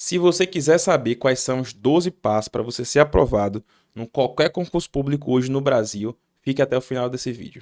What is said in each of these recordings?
Se você quiser saber quais são os 12 passos para você ser aprovado em qualquer concurso público hoje no Brasil, fique até o final desse vídeo.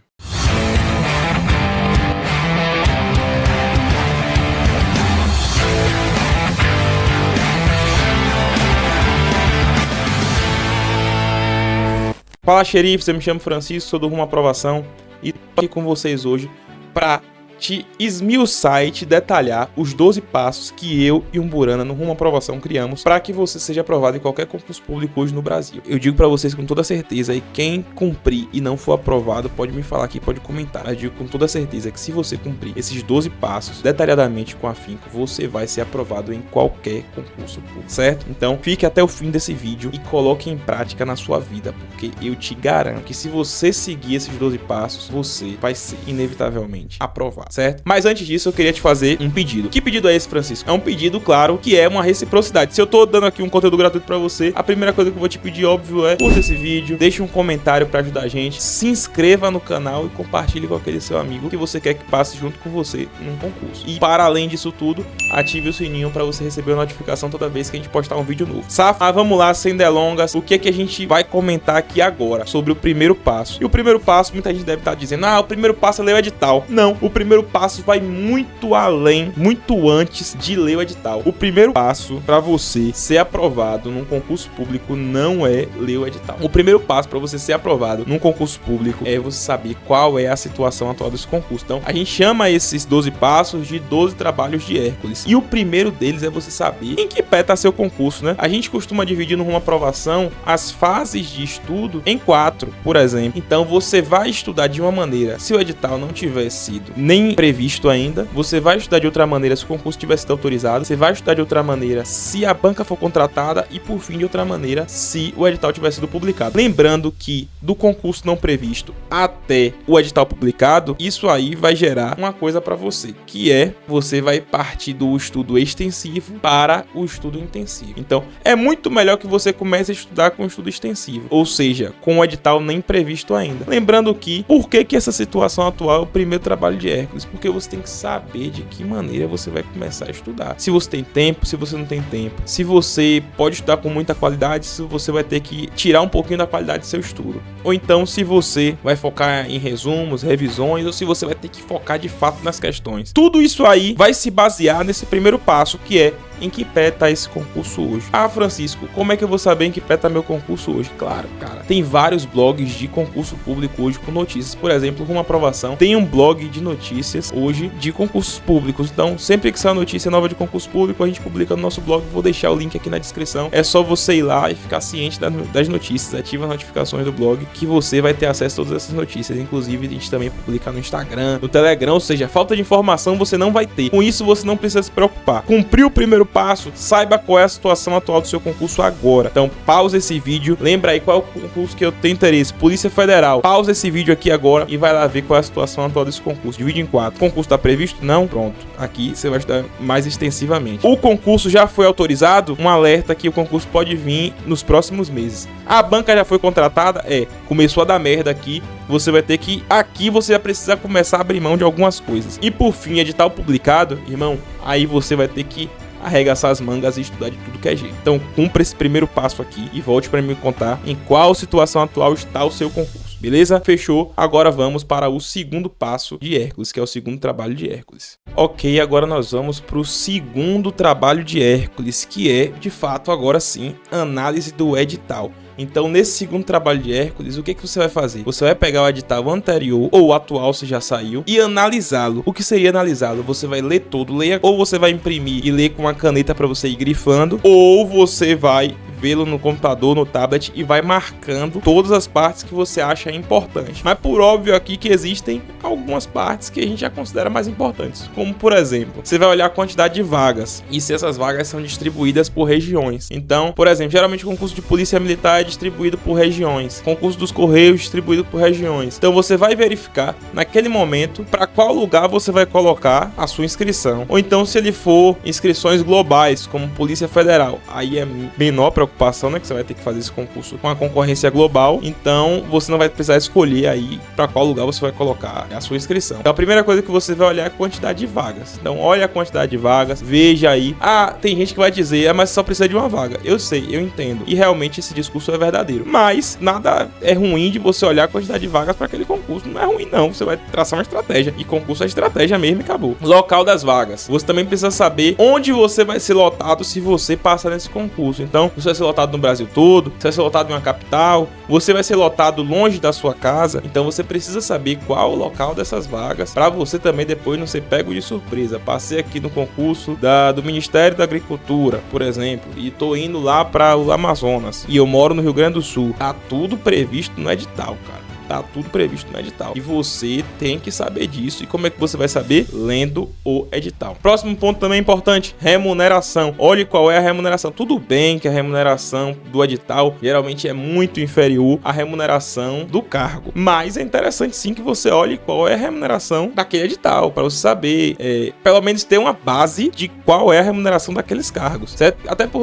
Fala, xerifes, eu me chamo Francisco, sou do Rumo à Aprovação e estou aqui com vocês hoje para te esmiuçar e te detalhar os 12 passos que eu e um Burana no Rumo à Aprovação criamos para que você seja aprovado em qualquer concurso público hoje no Brasil. Eu digo para vocês com toda certeza, e quem cumprir e não for aprovado pode me falar aqui, pode comentar. Eu digo com toda certeza que se você cumprir esses 12 passos detalhadamente com afinco, você vai ser aprovado em qualquer concurso público, certo? Então fique até o fim desse vídeo e coloque em prática na sua vida, porque eu te garanto que se você seguir esses 12 passos, você vai ser inevitavelmente aprovado, certo? Mas antes disso, eu queria te fazer um pedido. Que pedido é esse, Francisco? É um pedido, claro, que é uma reciprocidade. Se eu tô dando aqui um conteúdo gratuito pra você, a primeira coisa que eu vou te pedir, óbvio, é curta esse vídeo, deixe um comentário pra ajudar a gente, se inscreva no canal e compartilhe com aquele seu amigo que você quer que passe junto com você num concurso. E para além disso tudo, ative o sininho pra você receber a notificação toda vez que a gente postar um vídeo novo. Mas vamos lá, sem delongas, o que é que a gente vai comentar aqui agora sobre o primeiro passo? E o primeiro passo, muita gente deve estar dizendo, o primeiro passo é ler o edital. Não, o primeiro passo vai muito além, muito antes de ler o edital. O primeiro passo para você ser aprovado num concurso público não é ler o edital. O primeiro passo para você ser aprovado num concurso público é você saber qual é a situação atual desse concurso. Então, a gente chama esses 12 passos de 12 trabalhos de Hércules. E o primeiro deles é você saber em que pé tá seu concurso, né? A gente costuma dividir no Rumo à Aprovação as fases de estudo em 4, por exemplo. Então, você vai estudar de uma maneira, se o edital não tiver sido nem previsto ainda, você vai estudar de outra maneira se o concurso tiver sido autorizado, você vai estudar de outra maneira se a banca for contratada e, por fim, de outra maneira se o edital tiver sido publicado. Lembrando que do concurso não previsto até o edital publicado, isso aí vai gerar uma coisa para você, que é você vai partir do estudo extensivo para o estudo intensivo. Então, é muito melhor que você comece a estudar com o estudo extensivo, ou seja, com o edital nem previsto ainda. Lembrando que, por que essa situação atual é o primeiro trabalho de Hércules? Porque você tem que saber de que maneira você vai começar a estudar. Se você tem tempo, se você não tem tempo. Se você pode estudar com muita qualidade, se você vai ter que tirar um pouquinho da qualidade do seu estudo. Ou então, se você vai focar em resumos, revisões, ou se você vai ter que focar de fato nas questões. Tudo isso aí vai se basear nesse primeiro passo, que é em que pé tá esse concurso hoje. Francisco, como é que eu vou saber em que pé tá meu concurso hoje? Claro, cara, tem vários blogs de concurso público hoje com notícias. Por exemplo, Rumo à Aprovação tem um blog de notícias hoje de concursos públicos. Então, sempre que sair uma notícia nova de concurso público, a gente publica no nosso blog. Vou deixar o link aqui na descrição. É só você ir lá e ficar ciente das notícias. Ativa as notificações do blog que você vai ter acesso a todas essas notícias. Inclusive, a gente também publica no Instagram, no Telegram, ou seja, falta de informação você não vai ter. Com isso, você não precisa se preocupar. Cumpriu o primeiro passo, saiba qual é a situação atual do seu concurso agora. Então, pausa esse vídeo, lembra aí qual é o concurso que eu tenho interesse, Polícia Federal. Pausa esse vídeo aqui agora e vai lá ver qual é a situação atual desse concurso. Divide em 4. O concurso está previsto? Não? Pronto. Aqui você vai estudar mais extensivamente. O concurso já foi autorizado? Um alerta que o concurso pode vir nos próximos meses. A banca já foi contratada? Começou a dar merda aqui. Você vai ter que... Aqui você vai precisar começar a abrir mão de algumas coisas. E por fim, edital publicado, irmão, aí você vai ter que arregaçar as mangas e estudar de tudo que é jeito. Então, cumpra esse primeiro passo aqui e volte para me contar em qual situação atual está o seu concurso. Beleza? Fechou? Agora vamos para o segundo passo de Hércules, que é o segundo trabalho de Hércules. Ok, agora nós vamos para o segundo trabalho de Hércules, que é, de fato, agora sim, análise do edital. Então, nesse segundo trabalho de Hércules, o que você vai fazer? Você vai pegar o edital anterior ou o atual, se já saiu, e analisá-lo. O que seria analisá-lo? Você vai ler todo, ou você vai imprimir e ler com uma caneta para você ir grifando, ou você vai vê-lo no computador, no tablet e vai marcando todas as partes que você acha importante. Mas por óbvio aqui que existem algumas partes que a gente já considera mais importantes, como por exemplo, você vai olhar a quantidade de vagas e se essas vagas são distribuídas por regiões. Então, por exemplo, geralmente o concurso de polícia militar é distribuído por regiões, concurso dos correios distribuído por regiões. Então você vai verificar naquele momento para qual lugar você vai colocar a sua inscrição. Ou então se ele for inscrições globais, como Polícia Federal, aí é menor para preocupação, né, que você vai ter que fazer esse concurso com a concorrência global, então você não vai precisar escolher aí para qual lugar você vai colocar a sua inscrição. Então a primeira coisa que você vai olhar é a quantidade de vagas. Então olha a quantidade de vagas, veja aí. Tem gente que vai dizer, mas só precisa de uma vaga. Eu sei, eu entendo. E realmente esse discurso é verdadeiro. Mas nada é ruim de você olhar a quantidade de vagas para aquele concurso. Não é ruim não, você vai traçar uma estratégia. E concurso é estratégia mesmo e acabou. Local das vagas. Você também precisa saber onde você vai ser lotado se você passar nesse concurso. Então, você vai ser lotado no Brasil todo, você vai ser lotado em uma capital, você vai ser lotado longe da sua casa. Então você precisa saber qual o local dessas vagas para você também depois não ser pego de surpresa. Passei aqui no concurso do Ministério da Agricultura, por exemplo, e tô indo lá para o Amazonas e eu moro no Rio Grande do Sul. Tá tudo previsto no edital, cara. Tá tudo previsto no edital. E você tem que saber disso. E como é que você vai saber? Lendo o edital. Próximo ponto também importante: remuneração. Olhe qual é a remuneração. Tudo bem que a remuneração do edital geralmente é muito inferior à remuneração do cargo. Mas é interessante sim que você olhe qual é a remuneração daquele edital. Para você saber, pelo menos ter uma base de qual é a remuneração daqueles cargos. Certo?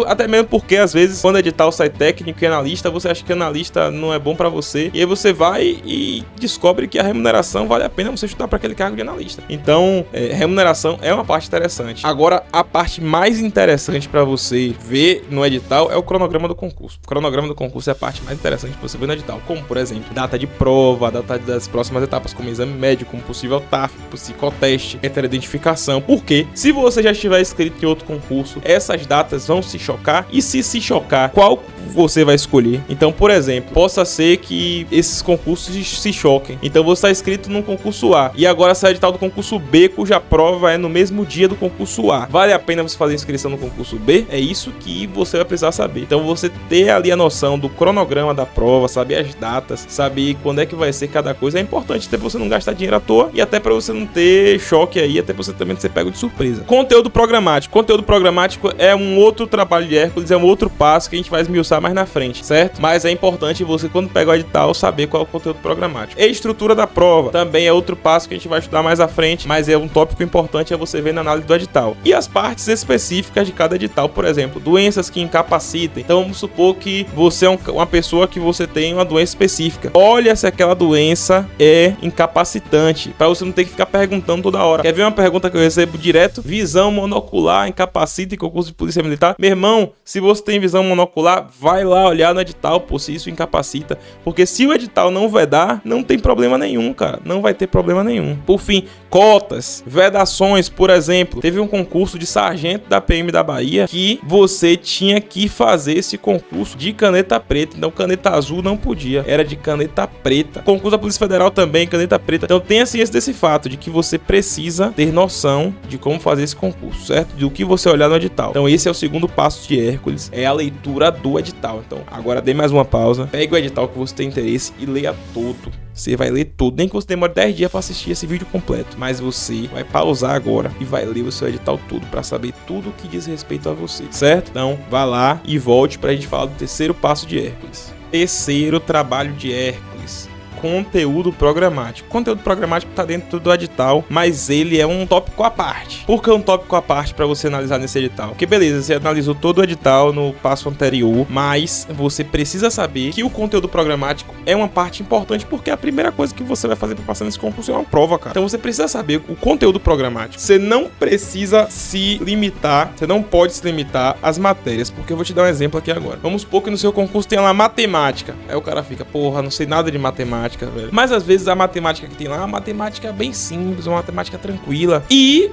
Até mesmo porque às vezes quando o edital sai técnico e analista, você acha que analista não é bom para você. E aí você vai e descobre que a remuneração vale a pena você chutar para aquele cargo de analista. Então, remuneração é uma parte interessante. Agora, a parte mais interessante para você ver no edital é o cronograma do concurso. O cronograma do concurso é a parte mais interessante para você ver no edital, como, por exemplo, data de prova, data das próximas etapas, como exame médico, como possível TAF, psicoteste, heteroidentificação. Porque, se você já estiver inscrito em outro concurso, essas datas vão se chocar. E se chocar, qual você vai escolher? Então, por exemplo, possa ser que esses concursos se choquem. Então você está inscrito no concurso A e agora sai o edital do concurso B, cuja prova é no mesmo dia do concurso A. Vale a pena você fazer inscrição no concurso B? É isso que você vai precisar saber. Então você ter ali a noção do cronograma da prova, saber as datas, saber quando é que vai ser cada coisa é importante, até pra você não gastar dinheiro à toa e até para você não ter choque aí, até pra você também não ser pego de surpresa. Conteúdo programático. Conteúdo programático é um outro trabalho de Hércules, é um outro passo que a gente vai esmiuçar mais na frente, certo? Mas é importante você, quando pegar o edital, saber qual é o conteúdo programático. E a estrutura da prova também é outro passo que a gente vai estudar mais à frente, mas é um tópico importante, é você ver na análise do edital. E as partes específicas de cada edital, por exemplo, doenças que incapacitem. Então vamos supor que você é uma pessoa que você tem uma doença específica. Olha se aquela doença é incapacitante, para você não ter que ficar perguntando toda hora. Quer ver uma pergunta que eu recebo direto? Visão monocular incapacita em concurso de polícia militar? Meu irmão, se você tem visão monocular, vai lá olhar no edital, pô, se isso incapacita. Porque se o edital não vedar, não tem problema nenhum, cara. Não vai ter problema nenhum. Por fim, cotas, vedações, por exemplo. Teve um concurso de sargento da PM da Bahia que você tinha que fazer esse concurso de caneta preta. Então, caneta azul não podia. Era de caneta preta. Concurso da Polícia Federal também, caneta preta. Então, tenha ciência desse fato, de que você precisa ter noção de como fazer esse concurso, certo? Do que você olhar no edital. Então, esse é o segundo passo de Hércules. É a leitura do edital. Então, agora dê mais uma pausa. Pegue o edital que você tem interesse e leia todo. Você vai ler tudo, nem que você demore 10 dias para assistir esse vídeo completo, mas você vai pausar agora e vai ler o seu edital todo para saber tudo que diz respeito a você, certo? Então, vá lá e volte para a gente falar do terceiro passo de Hércules. Terceiro trabalho de Hércules: conteúdo programático. Conteúdo programático está dentro do edital, mas ele é um tópico à parte. Por que um tópico à parte para você analisar nesse edital? Porque beleza, você analisou todo o edital no passo anterior, mas você precisa saber que o conteúdo programático é uma parte importante, porque a primeira coisa que você vai fazer para passar nesse concurso é uma prova, cara. Então você precisa saber o conteúdo programático. Você não precisa se limitar, você não pode se limitar às matérias, porque eu vou te dar um exemplo aqui agora. Vamos supor que no seu concurso tem lá matemática. Aí o cara fica, porra, não sei nada de matemática, velho. Mas às vezes a matemática que tem lá é uma matemática bem simples, uma matemática tranquila.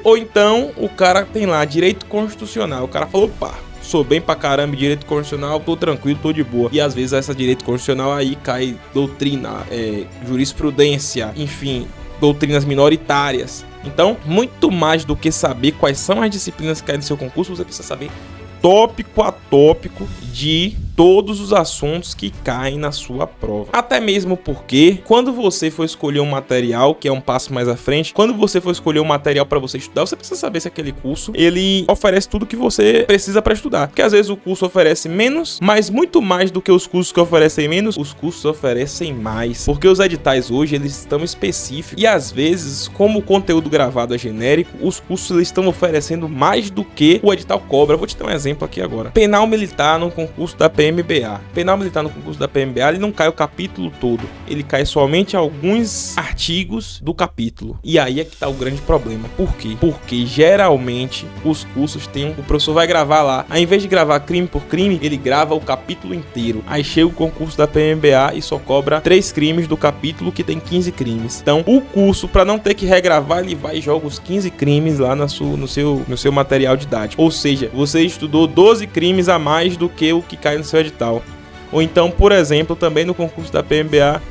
Ou então o cara tem lá direito constitucional. O cara falou, pá, sou bem pra caramba em direito constitucional, tô tranquilo, tô de boa. E às vezes essa direito constitucional aí cai doutrina, jurisprudência, enfim, doutrinas minoritárias. Então, muito mais do que saber quais são as disciplinas que caem no seu concurso, você precisa saber tópico a tópico de todos os assuntos que caem na sua prova. Até mesmo porque, quando você for escolher um material, que é um passo mais à frente, quando você for escolher um material para você estudar, você precisa saber se aquele curso, ele oferece tudo que você precisa para estudar. Porque às vezes o curso oferece menos, mas muito mais do que os cursos que oferecem menos, os cursos oferecem mais. Porque os editais hoje, eles estão específicos. E às vezes, como o conteúdo gravado é genérico, os cursos eles estão oferecendo mais do que o edital cobra. Eu vou te dar um exemplo aqui agora. Penal militar no concurso da PMBA. Penal militar no concurso da PMBA, ele não cai o capítulo todo. Ele cai somente alguns artigos do capítulo. E aí é que tá o grande problema. Por quê? Porque geralmente os cursos têm... O professor vai gravar lá. Ao invés de gravar crime por crime, ele grava o capítulo inteiro. Aí chega o concurso da PMBA e só cobra 3 crimes do capítulo que tem 15 crimes. Então, o curso, para não ter que regravar, ele vai e joga os 15 crimes lá no seu material didático. Ou seja, você estudou 12 crimes a mais do que o que cai no seu edital. Ou então, por exemplo, também no concurso da PMBA,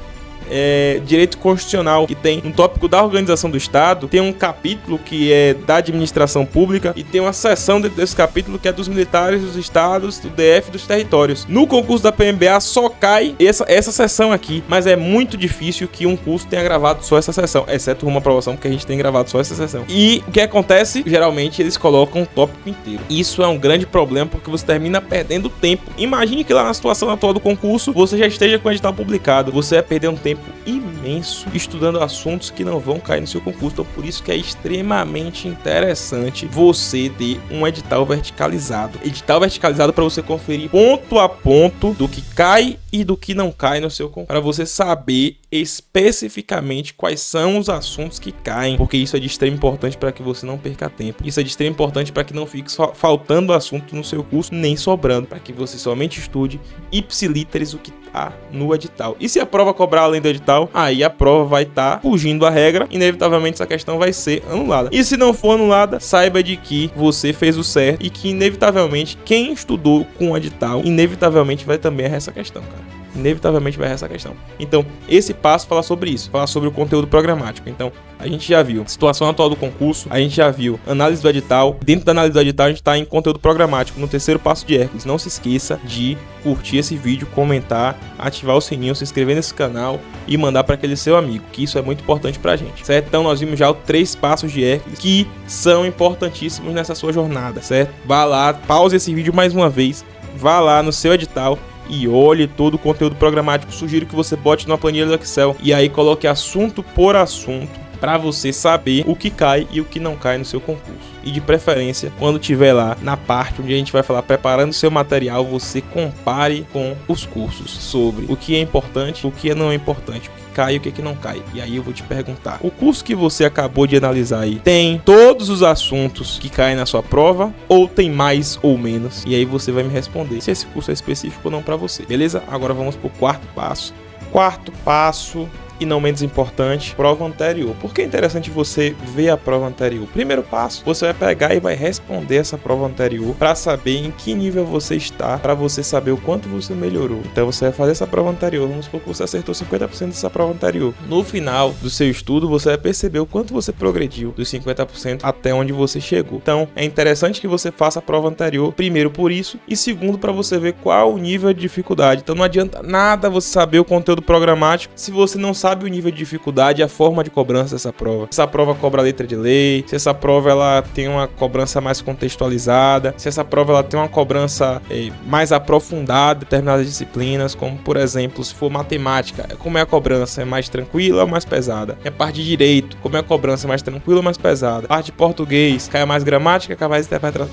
Direito Constitucional, que tem um tópico da organização do Estado, tem um capítulo que é da administração pública e tem uma seção dentro desse capítulo que é dos militares, dos estados, do DF, dos territórios. No concurso da PMBA só cai essa seção aqui, mas é muito difícil que um curso tenha gravado só essa seção, exceto uma aprovação que a gente tem gravado só essa seção. E o que acontece? Geralmente eles colocam o tópico inteiro. Isso é um grande problema porque você termina perdendo tempo. Imagine que lá na situação atual do concurso você já esteja com o edital publicado, você vai perder um tempo imenso estudando assuntos que não vão cair no seu concurso. Então por isso que é extremamente interessante você ter um edital verticalizado. Edital verticalizado para você conferir ponto a ponto do que cai e do que não cai no seu concurso, para você saber especificamente quais são os assuntos que caem, porque isso é de extrema importância para que você não perca tempo. Isso é de extrema importância para que não fique faltando assunto no seu curso, nem sobrando, para que você somente estude ipsiliteris o que tá no edital. E se a prova cobrar além do edital, aí a prova vai estar fugindo à regra, inevitavelmente essa questão vai ser anulada. E se não for anulada, saiba de que você fez o certo e que inevitavelmente quem estudou com o edital, inevitavelmente vai também errar essa questão, cara. Inevitavelmente vai errar essa questão. Então, esse passo fala sobre isso, fala sobre o conteúdo programático. Então, a gente já viu situação atual do concurso, a gente já viu análise do edital. Dentro da análise do edital, a gente está em conteúdo programático, no terceiro passo de Hércules. Não se esqueça de curtir esse vídeo, comentar, ativar o sininho, se inscrever nesse canal e mandar para aquele seu amigo, que isso é muito importante pra gente, certo? Então, nós vimos já os 3 passos de Hércules que são importantíssimos nessa sua jornada, certo? Vá lá, pause esse vídeo mais uma vez, vá lá no seu edital e olhe todo o conteúdo programático. Sugiro que você bote numa planilha do Excel e aí coloque assunto por assunto para você saber o que cai e o que não cai no seu concurso. E de preferência, quando tiver lá na parte onde a gente vai falar preparando seu material, você compare com os cursos sobre o que é importante, o que não é importante, o que cai e o que não cai. E aí eu vou te perguntar, o curso que você acabou de analisar aí tem todos os assuntos que caem na sua prova ou tem mais ou menos? E aí você vai me responder se esse curso é específico ou não para você, beleza? Agora vamos pro quarto passo. Quarto passo, e não menos importante, prova anterior. Por que é interessante você ver a prova anterior? Primeiro passo, você vai pegar e vai responder essa prova anterior para saber em que nível você está, para você saber o quanto você melhorou. Então você vai fazer essa prova anterior, vamos supor que você acertou 50% dessa prova anterior. No final do seu estudo, você vai perceber o quanto você progrediu dos 50% até onde você chegou. Então é interessante que você faça a prova anterior, primeiro por isso, e segundo para você ver qual o nível de dificuldade. Então não adianta nada você saber o conteúdo programático se você não sabe o nível de dificuldade e a forma de cobrança dessa prova. Se essa prova cobra letra de lei, se essa prova ela tem uma cobrança mais contextualizada, se essa prova ela tem uma cobrança mais aprofundada em determinadas disciplinas, como por exemplo, se for matemática, como é a cobrança? É mais tranquila ou mais pesada? É parte de direito, como é a cobrança? Mais tranquila ou mais pesada? Parte de português, cai mais gramática, cai mais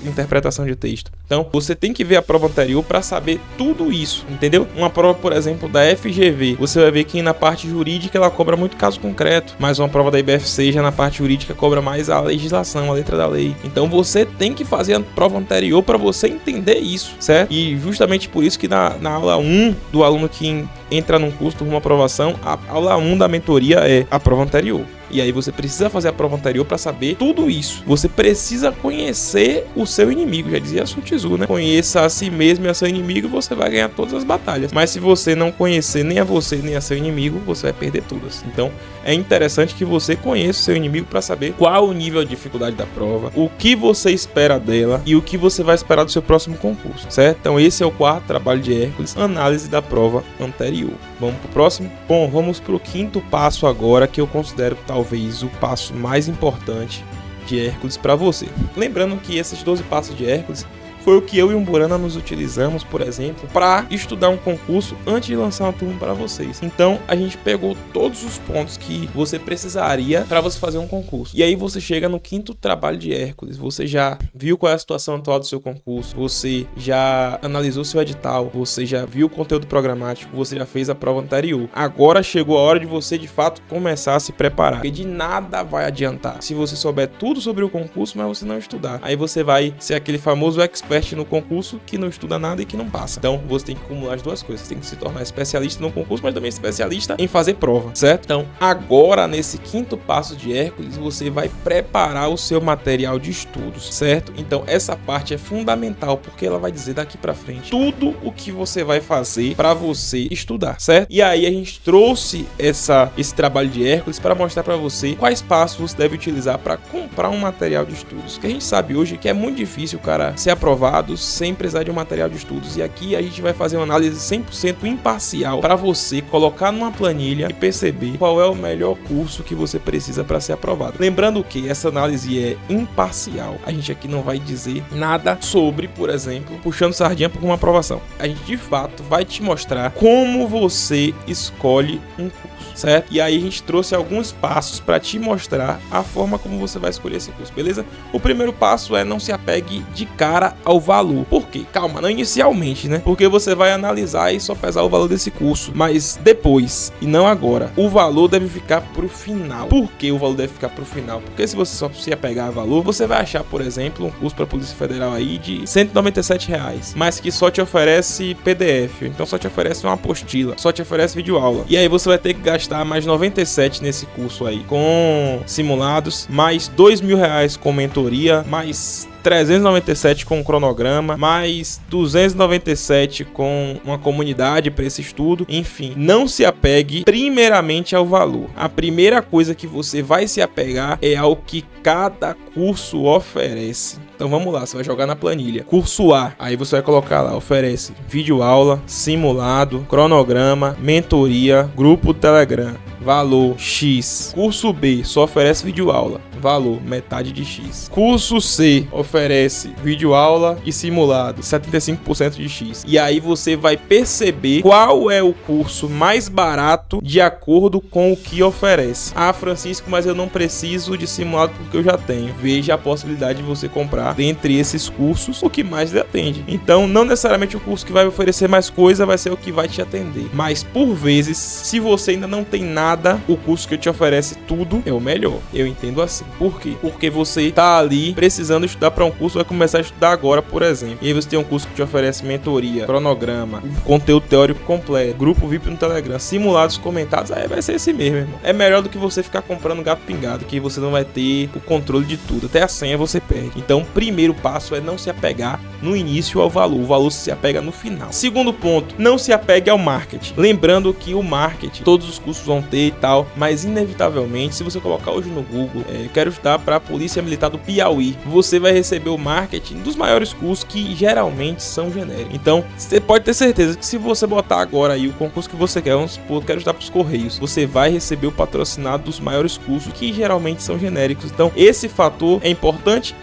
interpretação de texto. Então, você tem que ver a prova anterior para saber tudo isso, entendeu? Uma prova, por exemplo, da FGV, você vai ver que na parte jurídica ela cobra muito caso concreto, mas uma prova da IBFC já na parte jurídica cobra mais a legislação, a letra da lei. Então você tem que fazer a prova anterior para você entender isso, certo? E justamente por isso que na aula 1 do aluno que entra num curso de uma aprovação, a aula 1 da mentoria é a prova anterior. E aí você precisa fazer a prova anterior para saber tudo isso. Você precisa conhecer o seu inimigo, já dizia Sun Tzu, né? Conheça a si mesmo e a seu inimigo, você vai ganhar todas as batalhas. Mas se você não conhecer nem a você nem a seu inimigo, você vai perder todas. Então é interessante que você conheça o seu inimigo para saber qual o nível de dificuldade da prova, o que você espera dela e o que você vai esperar do seu próximo concurso, certo? Então esse é o quarto trabalho de Hércules, análise da prova anterior. Vamos pro próximo? Bom, vamos pro quinto passo agora, que eu considero talvez o passo mais importante de Hércules para você. Lembrando que esses 12 passos de Hércules foi o que eu e o Umburana nos utilizamos, por exemplo, para estudar um concurso antes de lançar uma turma para vocês. Então, a gente pegou todos os pontos que você precisaria para você fazer um concurso. E aí você chega no quinto trabalho de Hércules. Você já viu qual é a situação atual do seu concurso, você já analisou seu edital, você já viu o conteúdo programático, você já fez a prova anterior. Agora chegou a hora de você, de fato, começar a se preparar. Porque de nada vai adiantar se você souber tudo sobre o concurso, mas você não estudar. Aí você vai ser aquele famoso expert no concurso que não estuda nada e que não passa. Então você tem que acumular as duas coisas. Você tem que se tornar especialista no concurso, mas também especialista em fazer prova, certo? Então agora nesse quinto passo de Hércules você vai preparar o seu material de estudos, certo? Então essa parte é fundamental porque ela vai dizer daqui pra frente tudo o que você vai fazer para você estudar, certo? E aí a gente trouxe esse trabalho de Hércules para mostrar para você quais passos você deve utilizar para comprar um material de estudos. Que a gente sabe hoje que é muito difícil o cara ser aprovado sem precisar de um material de estudos. E aqui a gente vai fazer uma análise 100% imparcial para você colocar numa planilha e perceber qual é o melhor curso que você precisa para ser aprovado. Lembrando que essa análise é imparcial. A gente aqui não vai dizer nada sobre, por exemplo, puxando sardinha para uma aprovação. A gente de fato vai te mostrar como você escolhe um curso, certo? E aí a gente trouxe alguns passos para te mostrar a forma como você vai escolher esse curso, beleza? O primeiro passo é não se apegue de cara ao valor. Por quê? Calma, não inicialmente, né? Porque você vai analisar e só pesar o valor desse curso, mas depois, e não agora, o valor deve ficar pro final. Por que o valor deve ficar pro final? Porque se você só se apegar a valor, você vai achar, por exemplo, um curso para Polícia Federal aí de R$197, mas que só te oferece PDF, então só te oferece uma apostila, só te oferece videoaula. E aí você vai ter que gastar mais 97 nesse curso aí, com simulados, mais R$2.000 com mentoria, mais 397 com cronograma, mais 297 com uma comunidade para esse estudo. Enfim, não se apegue primeiramente ao valor. A primeira coisa que você vai se apegar é ao que cada curso oferece. Então vamos lá, você vai jogar na planilha. Curso A, aí você vai colocar lá, oferece videoaula, simulado, cronograma, mentoria, grupo do Telegram, valor X. Curso B só oferece videoaula, valor metade de X. Curso C oferece videoaula e simulado, 75% de X. E aí você vai perceber qual é o curso mais barato de acordo com o que oferece. Ah, Francisco, mas eu não preciso de simulado porque eu já tenho. Veja a possibilidade de você comprar dentre esses cursos o que mais lhe atende. Então não necessariamente o curso que vai oferecer mais coisa vai ser o que vai te atender, mas por vezes, se você ainda não tem nada, o curso que te oferece tudo é o melhor. Eu entendo assim. Por quê? Porque você tá ali precisando estudar para um curso, vai começar a estudar agora, por exemplo. E aí você tem um curso que te oferece mentoria, cronograma, conteúdo teórico completo, grupo VIP no Telegram, simulados comentados, aí vai ser esse mesmo, irmão. É melhor do que você ficar comprando gato pingado, que você não vai ter o controle de tudo. Até a senha você perde. Então, primeiro passo é não se apegar no início ao valor. O valor se apega no final. Segundo ponto, não se apegue ao marketing. Lembrando que o marketing, todos os cursos vão ter e tal, mas inevitavelmente, se você colocar hoje no Google, quero estudar para a Polícia Militar do Piauí, você vai receber o marketing dos maiores cursos que geralmente são genéricos. Então, você pode ter certeza que se você botar agora aí o concurso que você quer, vamos supor, quero estudar para os Correios, você vai receber o patrocinado dos maiores cursos que geralmente são genéricos. Então, esse fator é importante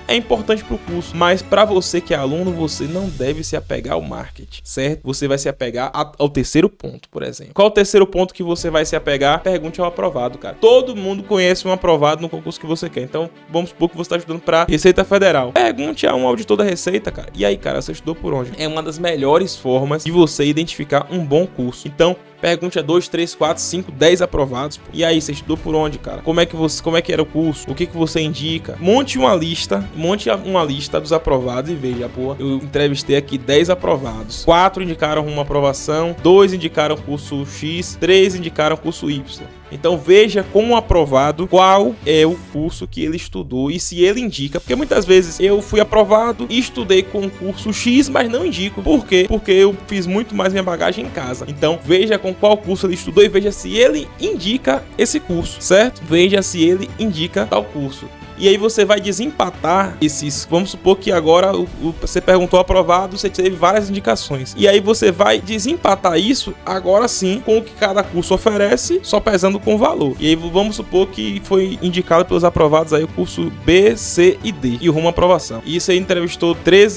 para o curso, mas para você que é aluno, você não deve se apegar ao marketing, certo? Você vai se apegar ao terceiro ponto, por exemplo. Qual o terceiro ponto que você vai se apegar? Pergunte ao aprovado, cara. Todo mundo conhece um aprovado no concurso que você quer. Então, vamos supor que você está estudando para Receita Federal. Pergunte a um auditor da Receita, cara. E aí, cara, você estudou por onde? É uma das melhores formas de você identificar um bom curso. Então, Pergunte a 2, 3, 4, 5, 10 aprovados. Pô. E aí, você estudou por onde, cara? Como é que era o curso? O que você indica? Monte uma lista dos aprovados e veja, pô, eu entrevistei aqui 10 aprovados. 4 indicaram uma aprovação, 2 indicaram curso X, 3 indicaram curso Y. Então veja como aprovado qual é o curso que ele estudou e se ele indica, porque muitas vezes eu fui aprovado e estudei com o curso X, mas não indico. Por quê? Porque eu fiz muito mais minha bagagem em casa. Então veja com qual curso ele estudou e veja se ele indica esse curso, certo? Veja se ele indica tal curso. E aí você vai desempatar esses... Vamos supor que agora você perguntou aprovado, você teve várias indicações. E aí você vai desempatar isso, agora sim, com o que cada curso oferece, só pesando com o valor. E aí vamos supor que foi indicado pelos aprovados aí o curso B, C e D. E rumo à aprovação. E isso aí entrevistou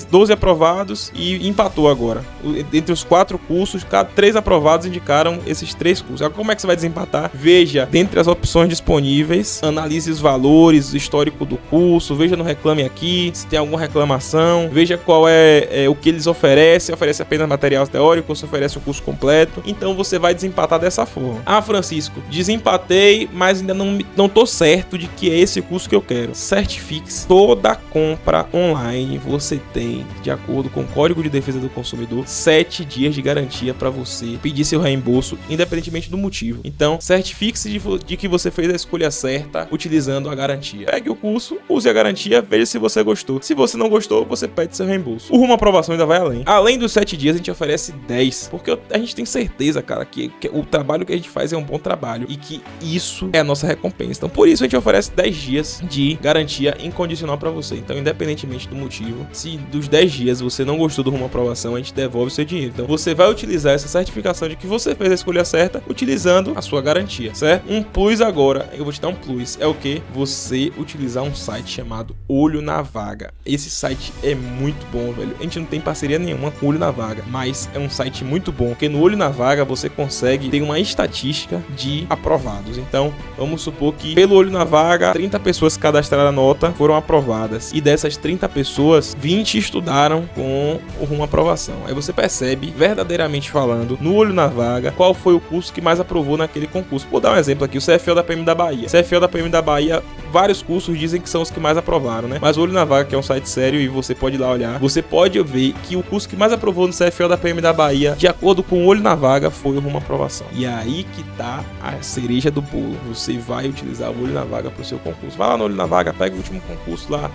12 aprovados e empatou agora. Entre os 4 cursos, 3 aprovados indicaram esses 3 cursos. Agora como é que você vai desempatar? Veja, dentre as opções disponíveis, analise os valores, o histórico do curso, veja no Reclame Aqui se tem alguma reclamação, veja qual é o que eles oferecem, oferece apenas material teórico ou se oferece o curso completo. Então você vai desempatar dessa forma. Ah, Francisco, desempatei, mas ainda não tô certo de que é esse curso que eu quero. Certifique-se. Toda compra online você tem, de acordo com o Código de Defesa do Consumidor, 7 dias de garantia para você pedir seu reembolso, independentemente do motivo. Então, certifique-se de que você fez a escolha certa utilizando a garantia. Pegue o curso, use a garantia, veja se você gostou. Se você não gostou, você pede seu reembolso. O rumo à aprovação ainda vai além. Além dos 7 dias, a gente oferece 10. Porque a gente tem certeza, cara, que o trabalho que a gente faz é um bom trabalho e que isso é a nossa recompensa. Então, por isso a gente oferece 10 dias de garantia incondicional pra você. Então, independentemente do motivo, se dos 10 dias você não gostou do rumo à aprovação, a gente devolve o seu dinheiro. Então, você vai utilizar essa certificação de que você fez a escolha certa utilizando a sua garantia, certo? Um plus agora, eu vou te dar um plus, é o que? Você utilizar um site chamado Olho na Vaga. Esse site é muito bom, velho. A gente não tem parceria nenhuma com o Olho na Vaga, mas é um site muito bom, porque no Olho na Vaga você consegue ter uma estatística de aprovados. Então, vamos supor que pelo Olho na Vaga, 30 pessoas que cadastraram a nota foram aprovadas. E dessas 30 pessoas, 20 estudaram com o rumo à aprovação. Aí você percebe, verdadeiramente falando, no Olho na Vaga, qual foi o curso que mais aprovou naquele concurso. Vou dar um exemplo aqui, o CFO da PM da Bahia. CFO da PM da Bahia, vários cursos dizem que são os que mais aprovaram, né? Mas o Olho na Vaga, que é um site sério e você pode ir lá olhar, você pode ver que o curso que mais aprovou no CFO da PM da Bahia, de acordo com o Olho na Vaga, foi o rumo à aprovação. E é aí que tá a cereja do bolo. Você vai utilizar o Olho na Vaga pro seu concurso. Vai lá no Olho na Vaga, pega o último concurso lá,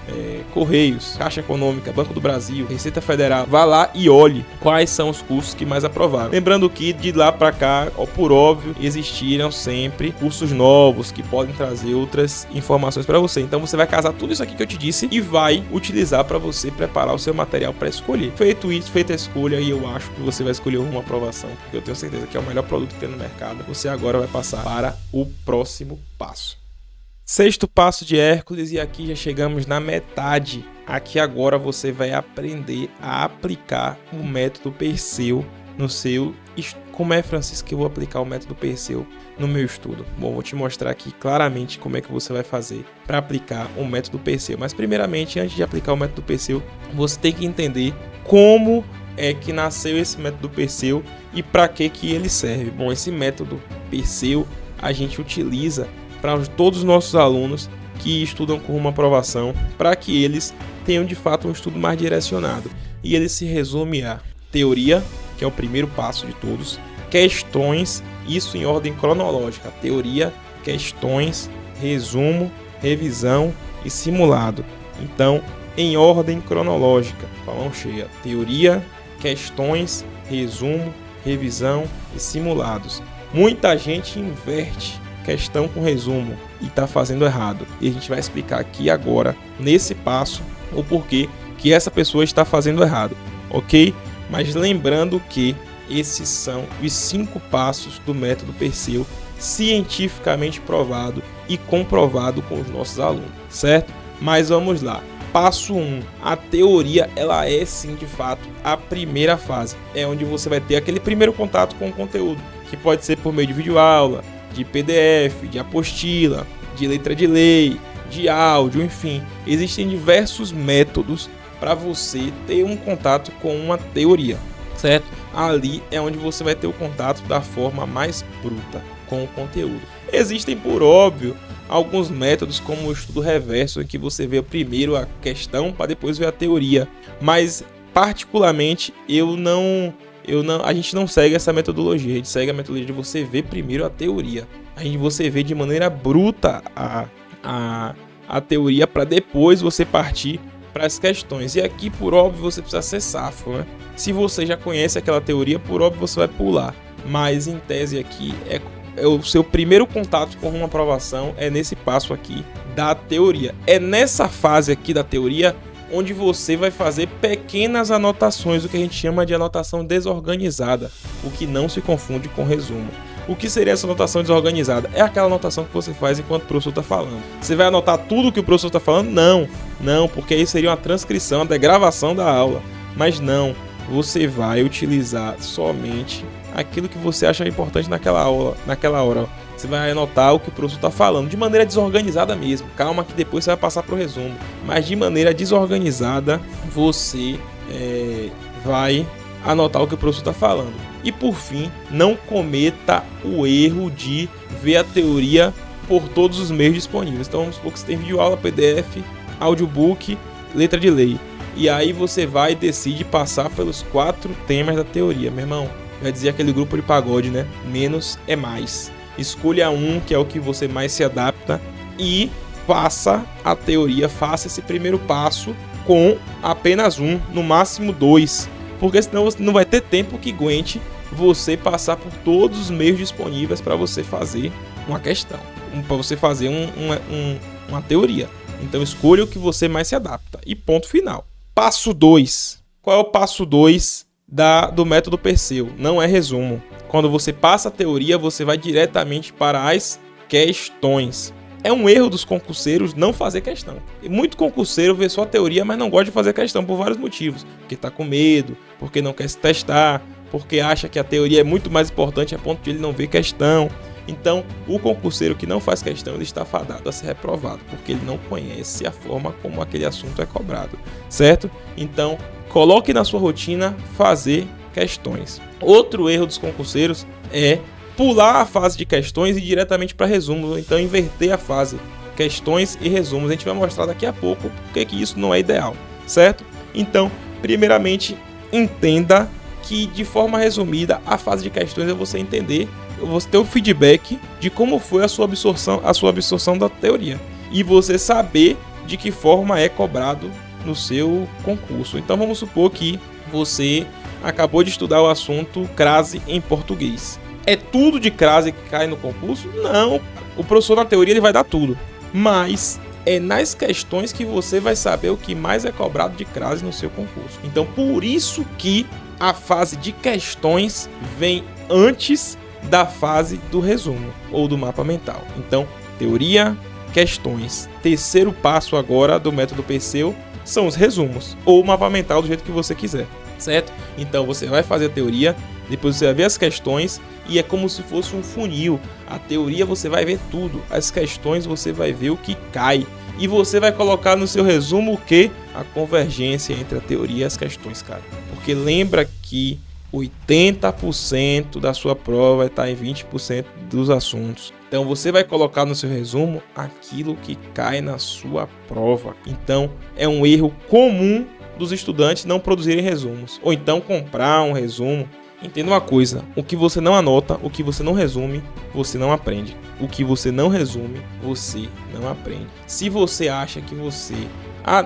Correios, Caixa Econômica, Banco do Brasil, Receita Federal. Vá lá e olhe quais são os cursos que mais aprovaram. Lembrando que de lá pra cá, por óbvio, existiram sempre cursos novos que podem trazer outras informações para você. Então você vai casar tudo isso aqui que eu te disse e vai utilizar para você preparar o seu material para escolher. Feito isso, feita a escolha, e eu acho que você vai escolher uma aprovação, porque eu tenho certeza que é o melhor produto que tem no mercado. Você agora vai passar para o próximo passo. 6º passo de Hércules, e aqui já chegamos na metade. Aqui agora você vai aprender a aplicar o método Perseu no seu estudo. Como é, Francisco, que eu vou aplicar o método Perseu no meu estudo? Bom, vou te mostrar aqui claramente como é que você vai fazer para aplicar o método Perseu. Mas primeiramente, antes de aplicar o método Perseu, você tem que entender como é que nasceu esse método Perseu e para que ele serve. Bom, esse método Perseu a gente utiliza para todos os nossos alunos que estudam com uma aprovação, para que eles tenham de fato um estudo mais direcionado. E ele se resume a teoria, que é o primeiro passo de todos, questões, isso em ordem cronológica, teoria, questões, resumo, revisão e simulado. Então, em ordem cronológica, com a mão cheia, teoria, questões, resumo, revisão e simulados. Muita gente inverte questão com resumo e está fazendo errado. E a gente vai explicar aqui agora, nesse passo, o porquê que essa pessoa está fazendo errado, ok? Mas lembrando que esses são os 5 passos do método Perseu, cientificamente provado e comprovado com os nossos alunos, certo? Mas vamos lá. Passo 1. A teoria, ela é sim, de fato, a primeira fase. É onde você vai ter aquele primeiro contato com o conteúdo, que pode ser por meio de videoaula, de PDF, de apostila, de letra de lei, de áudio, enfim. Existem diversos métodos para você ter um contato com uma teoria, certo? Ali é onde você vai ter o contato da forma mais bruta com o conteúdo. Existem, por óbvio, alguns métodos como o estudo reverso, em que você vê primeiro a questão para depois ver a teoria, mas particularmente a gente não segue essa metodologia. A gente segue a metodologia de você ver primeiro a teoria. Você vê de maneira bruta a teoria para depois você partir para as questões. E aqui, por óbvio, você precisa ser safo, né? Se você já conhece aquela teoria, por óbvio você vai pular. Mas em tese aqui é o seu primeiro contato com uma aprovação é nesse passo aqui da teoria. É nessa fase aqui da teoria onde você vai fazer pequenas anotações, o que a gente chama de anotação desorganizada, o que não se confunde com resumo. O que seria essa anotação desorganizada? É aquela anotação que você faz enquanto o professor está falando. Você vai anotar tudo que o professor está falando? Não, porque aí seria uma transcrição, uma degravação da aula. Mas não, você vai utilizar somente aquilo que você acha importante naquela hora. Você vai anotar o que o professor está falando, de maneira desorganizada mesmo. Calma que depois você vai passar para o resumo. Mas de maneira desorganizada, você vai anotar o que o professor está falando. E por fim, não cometa o erro de ver a teoria por todos os meios disponíveis. Então vamos supor que você tem videoaula, PDF, audiobook, letra de lei. E aí você vai e decide passar pelos 4 temas da teoria. Meu irmão, vai dizer aquele grupo de pagode, né? Menos é mais. Escolha um que é o que você mais se adapta e faça a teoria, faça esse primeiro passo com apenas um, no máximo 2. Porque senão você não vai ter tempo que aguente você passar por todos os meios disponíveis para você fazer uma questão, para você fazer uma teoria. Então escolha o que você mais se adapta. E ponto final. Passo 2. Qual é o passo 2 do método Perseu? Não é resumo. Quando você passa a teoria, você vai diretamente para as questões. É um erro dos concurseiros não fazer questão. Muito concurseiro vê só a teoria, mas não gosta de fazer questão por vários motivos. Porque está com medo, porque não quer se testar, porque acha que a teoria é muito mais importante a ponto de ele não ver questão. Então, o concurseiro que não faz questão, ele está fadado a ser reprovado, porque ele não conhece a forma como aquele assunto é cobrado, certo? Então, coloque na sua rotina fazer questões. Outro erro dos concurseiros é pular a fase de questões e ir diretamente para resumos, ou então inverter a fase, questões e resumos. A gente vai mostrar daqui a pouco porque que isso não é ideal, certo? Então, primeiramente, entenda que de forma resumida, a fase de questões é você entender, você ter o feedback de como foi a sua absorção da teoria e você saber de que forma é cobrado no seu concurso. Então vamos supor que você acabou de estudar o assunto crase em português. É tudo de crase que cai no concurso? Não. O professor na teoria ele vai dar tudo, mas é nas questões que você vai saber o que mais é cobrado de crase no seu concurso. Então por isso que a fase de questões vem antes da fase do resumo ou do mapa mental. Então, teoria, questões. Terceiro passo agora do método Perseu são os resumos ou mapa mental do jeito que você quiser, certo? Então, você vai fazer a teoria, depois você vai ver as questões e é como se fosse um funil. A teoria você vai ver tudo, as questões você vai ver o que cai. E você vai colocar no seu resumo o que? A convergência entre a teoria e as questões, cara. Porque lembra que 80% da sua prova vai estar em 20% dos assuntos. Então você vai colocar no seu resumo aquilo que cai na sua prova. Então é um erro comum dos estudantes não produzirem resumos. Ou então comprar um resumo. Entenda uma coisa, o que você não anota, o que você não resume, você não aprende. O que você não resume, você não aprende. Se você acha que você...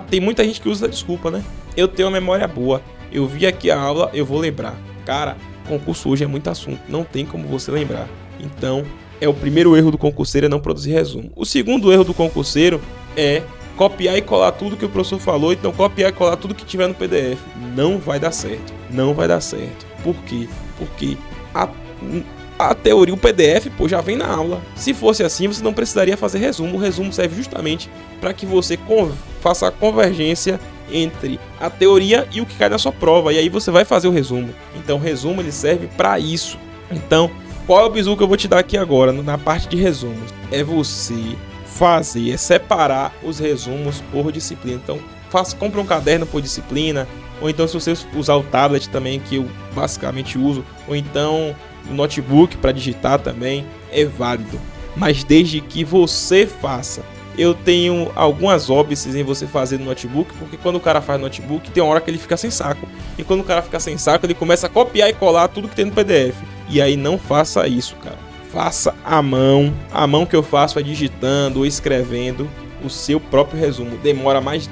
tem muita gente que usa a desculpa, né? Eu tenho uma memória boa, eu vi aqui a aula, eu vou lembrar. Cara, concurso hoje é muito assunto, não tem como você lembrar. Então, é o primeiro erro do concurseiro é não produzir resumo. O segundo erro do concurseiro é copiar e colar tudo que o professor falou, então copiar e colar tudo que tiver no PDF. Não vai dar certo, não vai dar certo. Por quê? Porque a teoria, o PDF, já vem na aula. Se fosse assim, você não precisaria fazer resumo. O resumo serve justamente para que você faça a convergência entre a teoria e o que cai na sua prova. E aí você vai fazer o resumo. Então o resumo ele serve para isso. Então, qual é o bizu que eu vou te dar aqui agora, na parte de resumos? É você separar os resumos por disciplina. Então, compra um caderno por disciplina, ou então se você usar o tablet também, que eu basicamente uso, ou então o notebook para digitar também, é válido. Mas desde que você faça. Eu tenho algumas óbices em você fazer no notebook, porque quando o cara faz no notebook, tem uma hora que ele fica sem saco. E quando o cara fica sem saco, ele começa a copiar e colar tudo que tem no PDF. E aí não faça isso, cara. Faça à mão. A mão que eu faço é digitando ou escrevendo o seu próprio resumo. Demora, mas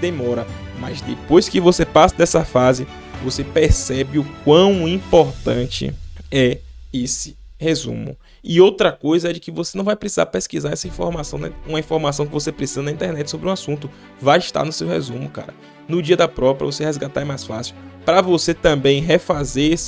depois que você passa dessa fase, você percebe o quão importante é esse resumo. E outra coisa é de que você não vai precisar pesquisar essa informação, né? Uma informação que você precisa na internet sobre um assunto vai estar no seu resumo, cara. No dia da prova, para você resgatar é mais fácil. Para você também refazer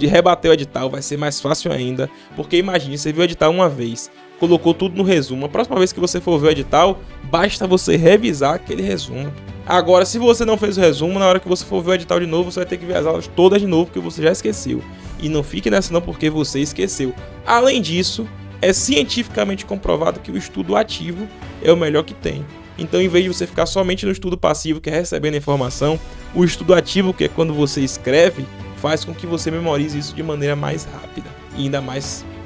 rebater o edital vai ser mais fácil ainda, porque imagine, você viu o edital uma vez, colocou tudo no resumo. A próxima vez que você for ver o edital, basta você revisar aquele resumo. Agora, se você não fez o resumo, na hora que você for ver o edital de novo, você vai ter que ver as aulas todas de novo, porque você já esqueceu. E não fique nessa não porque você esqueceu. Além disso, é cientificamente comprovado que o estudo ativo é o melhor que tem. Então, em vez de você ficar somente no estudo passivo, que é recebendo informação, o estudo ativo, que é quando você escreve, faz com que você memorize isso de maneira mais rápida.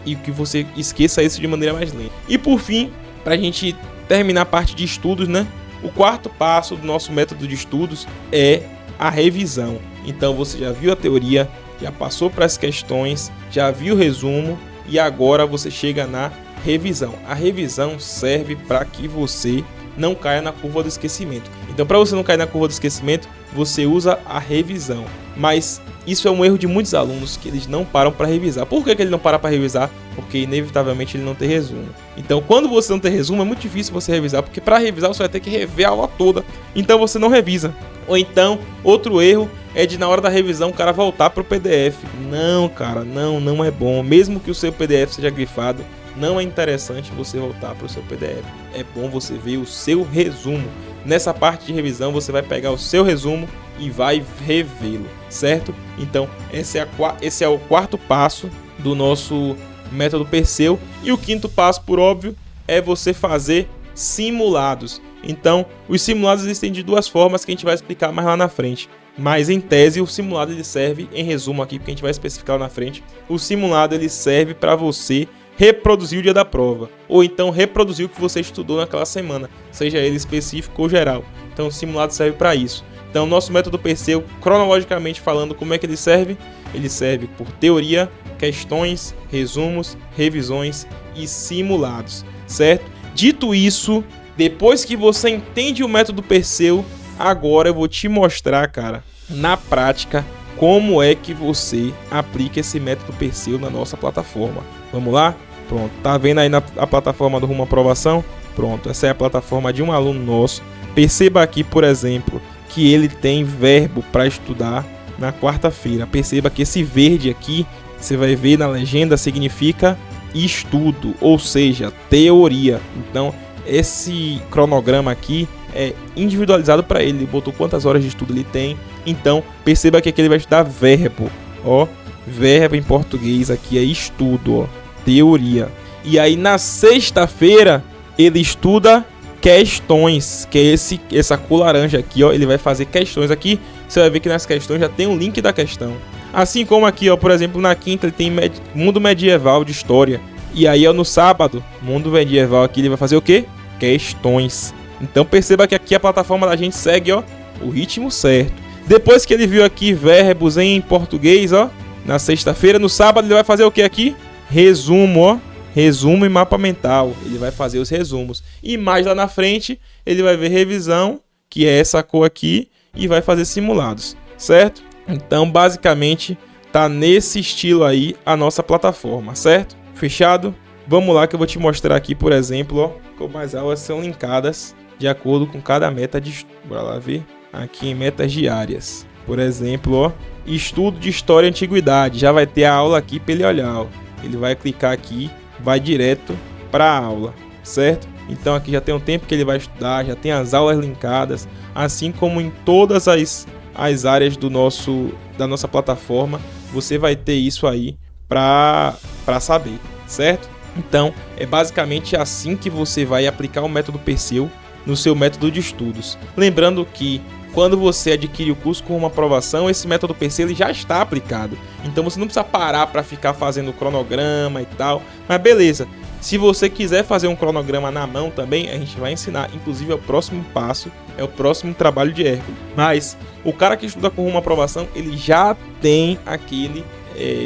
E que você esqueça isso de maneira mais lenta. E por fim, para a gente terminar a parte de estudos, né? O quarto passo do nosso método de estudos é a revisão. Então você já viu a teoria, já passou para as questões, já viu o resumo e agora você chega na revisão. A revisão serve para que você não caia na curva do esquecimento. Então, para você não cair na curva do esquecimento, você usa a revisão. Mas isso é um erro de muitos alunos, que eles não param para revisar. Por que ele não para para revisar? Porque inevitavelmente ele não tem resumo. Então, quando você não tem resumo, é muito difícil você revisar, porque para revisar você vai ter que rever a aula toda. Então você não revisa. Ou então, outro erro é de na hora da revisão o cara voltar para o PDF. Não, cara, não é bom. Mesmo que o seu PDF seja grifado, não é interessante você voltar para o seu PDF. É bom você ver o seu resumo. Nessa parte de revisão, você vai pegar o seu resumo e vai revê-lo, certo? Então, esse é o quarto passo do nosso método Perseu. E o quinto passo, por óbvio, é você fazer simulados. Então, os simulados existem de duas formas que a gente vai explicar mais lá na frente. Mas, em tese, o simulado ele serve, em resumo aqui, porque a gente vai especificar lá na frente, o simulado ele serve para você reproduzir o dia da prova, ou então reproduzir o que você estudou naquela semana, seja ele específico ou geral. Então o simulado serve para isso. Então o nosso método Perseu, cronologicamente falando, como é que ele serve? Ele serve por teoria, questões, resumos, revisões e simulados, certo? Dito isso, depois que você entende o método Perseu, agora eu vou te mostrar, cara, na prática, como é que você aplica esse método Perseu na nossa plataforma. Vamos lá? Pronto, tá vendo aí a plataforma do Rumo à Aprovação? Pronto, essa é a plataforma de um aluno nosso. Perceba aqui, por exemplo, que ele tem verbo para estudar na quarta-feira. Perceba que esse verde aqui, você vai ver na legenda, significa estudo, ou seja, teoria. Então, esse cronograma aqui é individualizado para ele. Ele botou quantas horas de estudo ele tem. Então, perceba que aqui ele vai estudar verbo, ó. Verbo em português aqui é estudo, ó, teoria. E aí na sexta-feira ele estuda questões, que é essa cor laranja aqui, ó. Ele vai fazer questões aqui. Você vai ver que nas questões já tem um link da questão. Assim como aqui, ó, por exemplo, na quinta ele tem mundo medieval de história. E aí, ó, no sábado, mundo medieval aqui ele vai fazer o quê? Questões. Então perceba que aqui a plataforma da gente segue, ó, o ritmo certo. Depois que ele viu aqui verbos em português, ó, na sexta-feira, no sábado ele vai fazer o que aqui? Resumo, ó. Resumo e mapa mental. Ele vai fazer os resumos. E mais lá na frente, ele vai ver revisão, que é essa cor aqui, e vai fazer simulados, certo? Então, basicamente, tá nesse estilo aí a nossa plataforma, certo? Fechado? Vamos lá que eu vou te mostrar aqui, por exemplo, ó, como as aulas são linkadas de acordo com cada meta de estudo. Bora lá ver. Aqui em metas diárias. Por exemplo, ó, estudo de história e antiguidade. Já vai ter a aula aqui para ele olhar, ó. Ele vai clicar aqui, vai direto para a aula, certo? Então aqui já tem um tempo que ele vai estudar, já tem as aulas linkadas, assim como em todas as áreas da nossa plataforma, você vai ter isso aí para saber, certo? Então é basicamente assim que você vai aplicar o método Perseu no seu método de estudos. Lembrando que quando você adquire o curso com uma aprovação, esse método PC ele já está aplicado. Então você não precisa parar para ficar fazendo cronograma e tal. Mas beleza, se você quiser fazer um cronograma na mão também, a gente vai ensinar. Inclusive é o próximo passo, é o próximo trabalho de Hércules. Mas o cara que estuda com uma aprovação, ele já tem aquele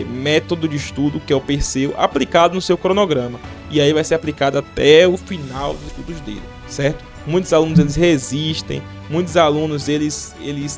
método de estudo, que é o Perseu, aplicado no seu cronograma. E aí vai ser aplicado até o final dos estudos dele, certo? Muitos alunos eles resistem, muitos alunos eles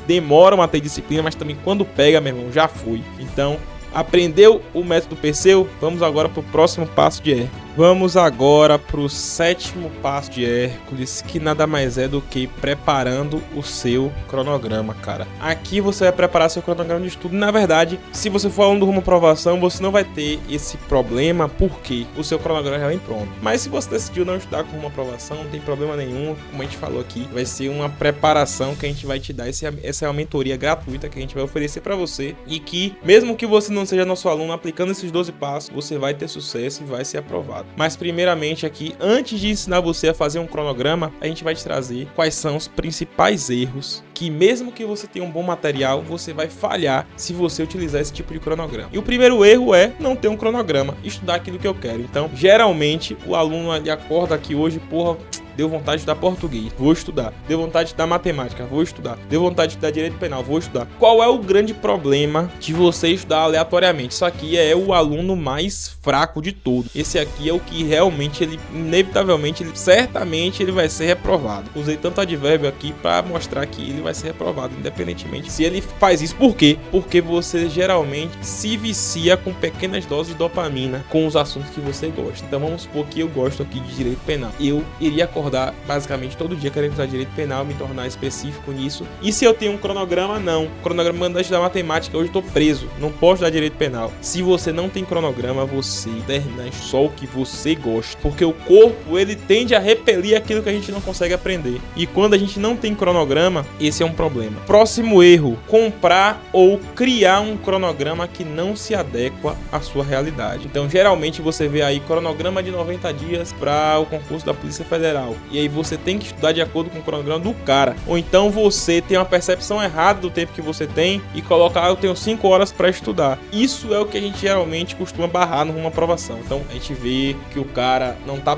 demoram a ter disciplina, mas também quando pega, meu irmão, já foi. Então, aprendeu o método Perseu? Vamos agora para o próximo passo de Hércules. Vamos agora para o 7º passo de Hércules, que nada mais é do que preparando o seu cronograma, cara. Aqui você vai preparar seu cronograma de estudo. Na verdade, se você for aluno do Rumo Aprovação, você não vai ter esse problema, porque o seu cronograma já vem pronto. Mas se você decidiu não estudar com Rumo Aprovação, não tem problema nenhum. Como a gente falou aqui, vai ser uma preparação que a gente vai te dar. Essa é uma mentoria gratuita que a gente vai oferecer para você, e que, mesmo que você não seja nosso aluno, aplicando esses 12 passos, você vai ter sucesso e vai ser aprovado. Mas primeiramente aqui, antes de ensinar você a fazer um cronograma, a gente vai te trazer quais são os principais erros que, mesmo que você tenha um bom material, você vai falhar se você utilizar esse tipo de cronograma. E o primeiro erro é não ter um cronograma, estudar aquilo que eu quero. Então, geralmente, o aluno ele acorda aqui hoje, porra, deu vontade de estudar português, vou estudar. Deu vontade de estudar matemática, vou estudar. Deu vontade de estudar direito penal, vou estudar. Qual é o grande problema de você estudar aleatoriamente? Isso aqui é o aluno mais fraco de todos. Esse aqui é o que realmente, ele inevitavelmente, certamente ele vai ser reprovado. Usei tanto advérbio aqui para mostrar que ele vai ser reprovado, independentemente se ele faz isso. Por quê? Porque você geralmente se vicia com pequenas doses de dopamina com os assuntos que você gosta. Então vamos supor que eu gosto aqui de direito penal. Eu iria acordar basicamente todo dia querendo estudar direito penal, me tornar específico nisso. E se eu tenho um cronograma, não. O cronograma manda estudar matemática, hoje eu tô preso, não posso estudar direito penal. Se você não tem cronograma, você termina só o que você gosta, porque o corpo ele tende a repelir aquilo que a gente não consegue aprender. E quando a gente não tem cronograma, esse é um problema. Próximo erro: comprar ou criar um cronograma que não se adequa à sua realidade. Então geralmente você vê aí cronograma de 90 dias para o concurso da Polícia Federal. E aí você tem que estudar de acordo com o cronograma do cara. Ou então você tem uma percepção errada do tempo que você tem e coloca, eu tenho 5 horas para estudar. Isso é o que a gente geralmente costuma barrar numa aprovação. Então a gente vê que o cara não tá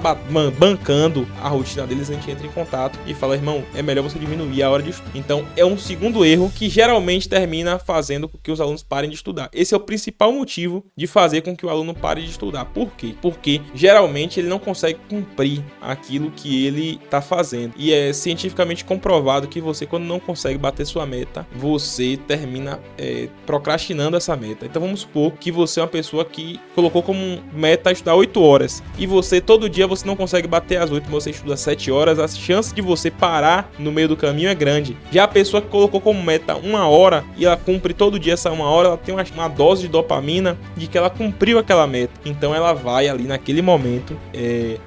bancando a rotina deles, a gente entra em contato e fala, irmão, é melhor você diminuir a hora de estudo. Então é um segundo erro que geralmente termina fazendo com que os alunos parem de estudar. Esse é o principal motivo de fazer com que o aluno pare de estudar. Por quê? Porque geralmente ele não consegue cumprir aquilo que ele tá fazendo. E é cientificamente comprovado que você, quando não consegue bater sua meta, você termina procrastinando essa meta. Então vamos supor que você é uma pessoa que colocou como meta estudar 8 horas e você todo dia você não consegue bater as 8, você estuda 7 horas, a chance de você parar no meio do caminho é grande. Já a pessoa que colocou como meta 1 hora e ela cumpre todo dia essa 1 hora, ela tem uma dose de dopamina de que ela cumpriu aquela meta. Então ela vai ali naquele momento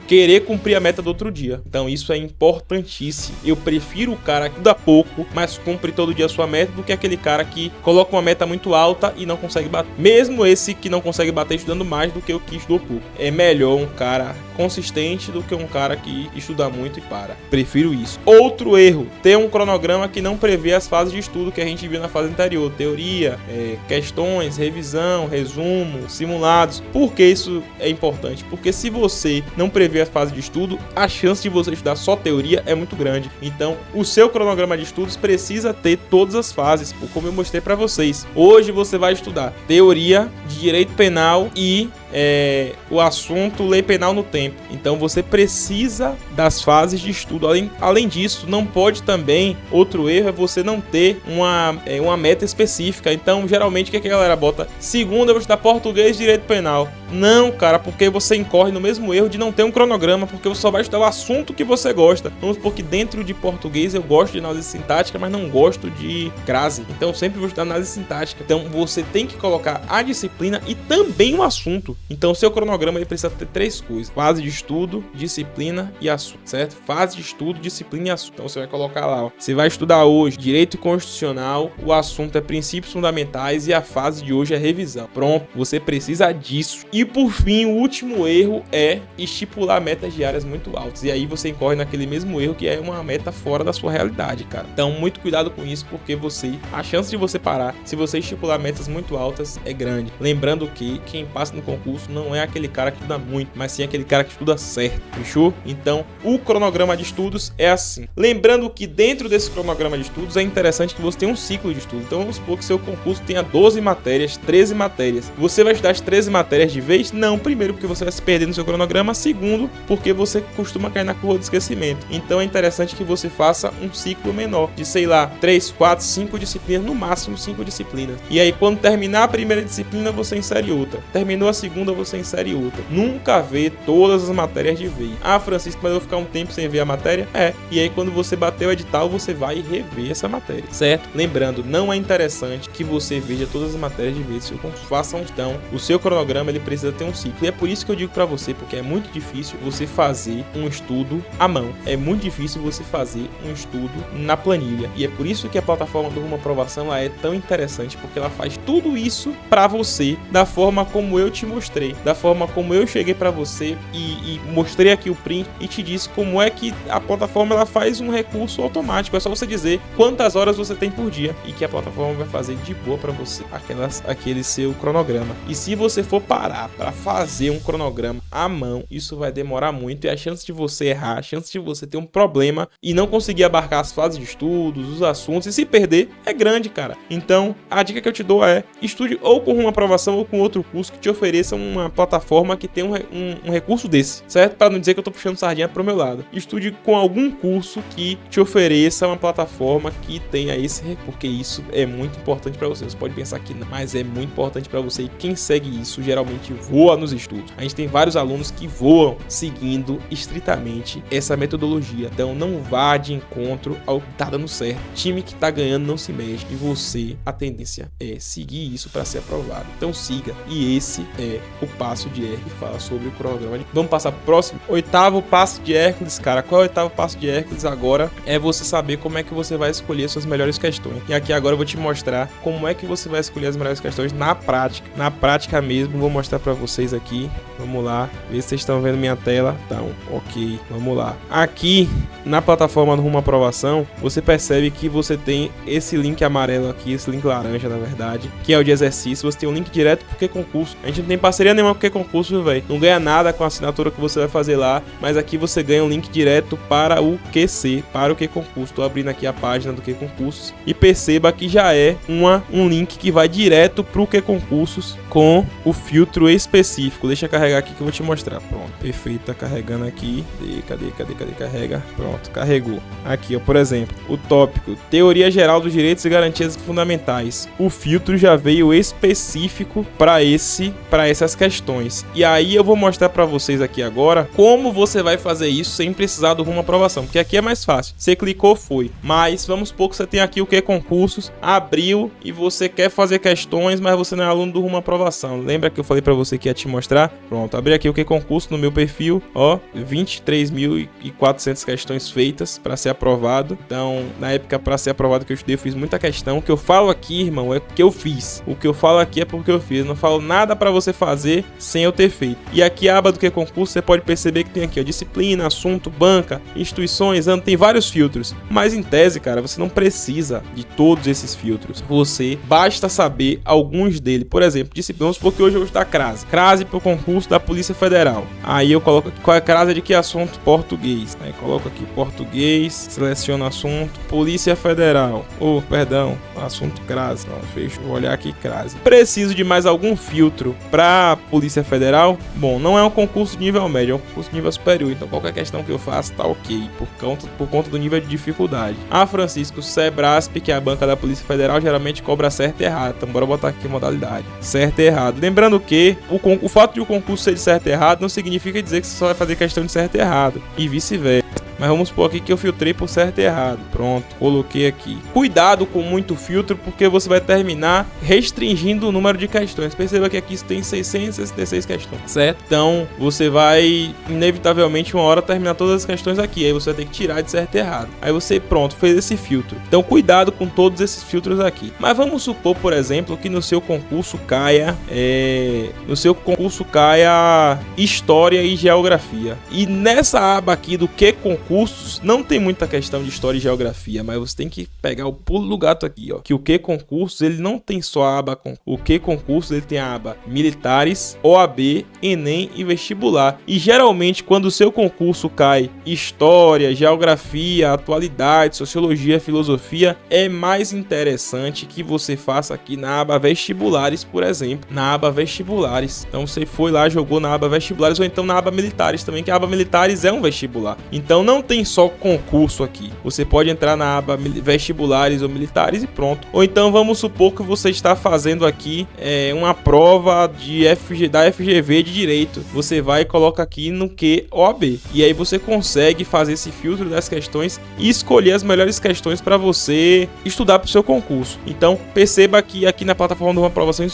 querer cumprir a meta do outro dia. Então isso é importantíssimo. Eu prefiro o cara que estuda pouco, mas cumpre todo dia a sua meta, do que aquele cara que coloca uma meta muito alta e não consegue bater. Mesmo esse que não consegue bater estudando mais do que o que estudou pouco. É melhor um cara consistente do que um cara que estuda muito e para. Prefiro isso. Outro erro: ter um cronograma que não prevê as fases de estudo que a gente viu na fase anterior. Teoria, questões, revisão, resumo, simulados. Por que isso é importante? Porque se você não prevê as fases de estudo, a chance de você estudar só teoria é muito grande. Então, o seu cronograma de estudos precisa ter todas as fases, como eu mostrei para vocês. Hoje você vai estudar teoria de direito penal e o assunto lei penal no tempo. Então você precisa das fases de estudo. Além disso, não pode também, outro erro é você não ter uma meta específica. Então geralmente o que a galera bota? Segunda eu vou estudar português e direito penal. Não, cara, porque você incorre no mesmo erro de não ter um cronograma, porque você só vai estudar o assunto que você gosta. Vamos supor que dentro de português eu gosto de análise sintática, mas não gosto de crase. Então eu sempre vou estudar análise sintática. Então você tem que colocar a disciplina e também o assunto. Então, o seu cronograma ele precisa ter 3 coisas: fase de estudo, disciplina e assunto, certo? Fase de estudo, disciplina e assunto. Então, você vai colocar lá, ó, você vai estudar hoje Direito Constitucional, o assunto é Princípios Fundamentais e a fase de hoje é revisão. Pronto, você precisa disso. E por fim, o último erro é estipular metas diárias muito altas. E aí você incorre naquele mesmo erro que é uma meta fora da sua realidade, cara. Então, muito cuidado com isso, porque a chance de você parar, se você estipular metas muito altas, é grande. Lembrando que quem passa no concurso não é aquele cara que estuda muito, mas sim aquele cara que estuda certo, fechou? Então, o cronograma de estudos é assim. Lembrando que dentro desse cronograma de estudos é interessante que você tenha um ciclo de estudo. Então, vamos supor que seu concurso tenha 12 matérias, 13 matérias. Você vai estudar as 13 matérias de vez? Não, primeiro porque você vai se perder no seu cronograma, segundo porque você costuma cair na curva do esquecimento. Então, é interessante que você faça um ciclo menor, de sei lá, 3, 4, 5 disciplinas, no máximo 5 disciplinas. E aí, quando terminar a primeira disciplina, você insere outra. Terminou a segunda, você insere outra. Nunca vê todas as matérias de vez. Ah, Francisco, mas eu vou ficar um tempo sem ver a matéria? É. E aí, quando você bater o edital, você vai rever essa matéria, certo? Lembrando, não é interessante que você veja todas as matérias de vez. Façam então, o seu cronograma ele precisa ter um ciclo. E é por isso que eu digo pra você, porque é muito difícil você fazer um estudo à mão. É muito difícil você fazer um estudo na planilha. E é por isso que a plataforma do Rumo à Aprovação ela é tão interessante, porque ela faz tudo isso pra você da forma como eu te mostrei, da forma como eu cheguei pra você e mostrei aqui o print e te disse como é que a plataforma ela faz um recurso automático. É só você dizer quantas horas você tem por dia e que a plataforma vai fazer de boa pra você aquele seu cronograma. E se você for parar pra fazer um cronograma à mão, isso vai demorar muito e a chance de você errar, a chance de você ter um problema e não conseguir abarcar as fases de estudos, os assuntos e se perder é grande, cara. Então, a dica que eu te dou é estude ou com uma aprovação ou com outro curso que te ofereça uma plataforma que tem um recurso desse, certo? Para não dizer que eu tô puxando sardinha pro meu lado. Estude com algum curso que te ofereça uma plataforma que tenha esse recurso, porque isso é muito importante para você. Você pode pensar que não, mas é muito importante para você e quem segue isso geralmente voa nos estudos. A gente tem vários alunos que voam seguindo estritamente essa metodologia. Então não vá de encontro ao que tá dando certo. Time que tá ganhando não se mexe e você, a tendência é seguir isso para ser aprovado. Então siga. E esse é o passo de Hércules que fala sobre o cronograma. Vamos passar pro próximo? 8º passo de Hércules, cara. Qual é o 8º passo de Hércules agora? É você saber como é que você vai escolher suas melhores questões. E aqui agora eu vou te mostrar como é que você vai escolher as melhores questões na prática. Na prática mesmo, vou mostrar para vocês aqui. Vamos lá, ver se vocês estão vendo minha tela. Então, ok, vamos lá. Aqui na plataforma do Rumo à Aprovação, você percebe que você tem esse link amarelo aqui, esse link laranja na verdade, que é o de exercício. Você tem um link direto pro Q-Concurso. A gente não tem parceria nenhuma com o Q-Concurso, velho. Não ganha nada com a assinatura que você vai fazer lá, mas aqui você ganha um link direto para o QC, para o Q-Concurso. Tô abrindo aqui a página do Q-Concursos e perceba que já é um link que vai direto pro Q-Concursos com o filtro específico. Deixa eu carregar aqui que eu vou te mostrar. Pronto, perfeito, tá carregando aqui. Cadê? Carrega. Pronto, carregou. Aqui, ó, por exemplo, o tópico Teoria Geral dos Direitos e Garantias Fundamentais. O filtro já veio específico para essas questões. E aí eu vou mostrar para vocês aqui agora como você vai fazer isso sem precisar do Rumo à Aprovação, porque aqui é mais fácil. Você clicou, foi. Mas vamos supor que você tem aqui o Q-Concursos, abriu e você quer fazer questões, mas você não é aluno do Rumo à Aprovação. Lembra que eu falei para você que ia te mostrar? Pronto, abri aqui o Q-Concurso no meu perfil, ó, 23.400 questões feitas para ser aprovado. Então, na época para ser aprovado que eu estudei, eu fiz muita questão. O que eu falo aqui, irmão, é porque eu fiz. O que eu falo aqui é porque eu fiz. Eu não falo nada para você fazer sem eu ter feito. E aqui a aba do Q-Concurso, você pode perceber que tem aqui, ó, disciplina, assunto, banca, instituições, ano, tem vários filtros. Mas em tese, cara, você não precisa de todos esses filtros. Você basta saber alguns deles. Por exemplo, disciplina, vamos supor que hoje eu vou estudar CRASE. CRASE para o concurso da Polícia Federal. Aí eu coloco aqui, qual é a CRASE de que assunto? Português. Aí coloco aqui português, seleciono assunto, Polícia Federal. Assunto CRASE. Fecho, vou olhar aqui CRASE. Preciso de mais algum filtro para Polícia Federal? Bom, não é um concurso de nível médio, é um concurso de nível superior. Então qualquer questão que eu faço tá ok, por conta do nível de dificuldade. Francisco, Sebrasp, que é a banca da Polícia Federal, geralmente cobra certo e errado. Então bora botar aqui a modalidade. Certo e errado. Lembrando que o fato de o concurso ser de certo e errado não significa dizer que você só vai fazer questão de certo e errado. E vice-versa. Mas vamos supor aqui que eu filtrei por certo e errado. Pronto, coloquei aqui. Cuidado com muito filtro, porque você vai terminar restringindo o número de questões. Perceba que aqui tem 666 questões, certo? Então, você vai, inevitavelmente, uma hora terminar todas as questões aqui. Aí você vai ter que tirar de certo e errado. Aí você, pronto, fez esse filtro. Então, cuidado com todos esses filtros aqui. Mas vamos supor, por exemplo, que no seu concurso caia História e Geografia. E nessa aba aqui do que concursos, não tem muita questão de História e Geografia, mas você tem que pegar o pulo do gato aqui, ó. Que o que concursos, ele não tem só a aba o que concursos, ele tem a aba Militares, OAB, Enem e Vestibular. E geralmente, quando o seu concurso cai História, Geografia, Atualidade, Sociologia, Filosofia, é mais interessante que você faça aqui na aba Vestibulares, por exemplo. Na aba Vestibulares. Então você foi lá, jogou na aba Vestibulares, ou então na aba Militares também, que a aba Militares é um vestibular. Então não tem só concurso aqui. Você pode entrar na aba Vestibulares ou Militares e pronto. Ou então vamos supor que você está fazendo aqui uma prova da FGV de Direito. Você vai e coloca aqui no que OAB. E aí você consegue fazer esse filtro das questões e escolher as melhores questões para você estudar para o seu concurso. Então perceba que aqui na plataforma do Rumo à Aprovação,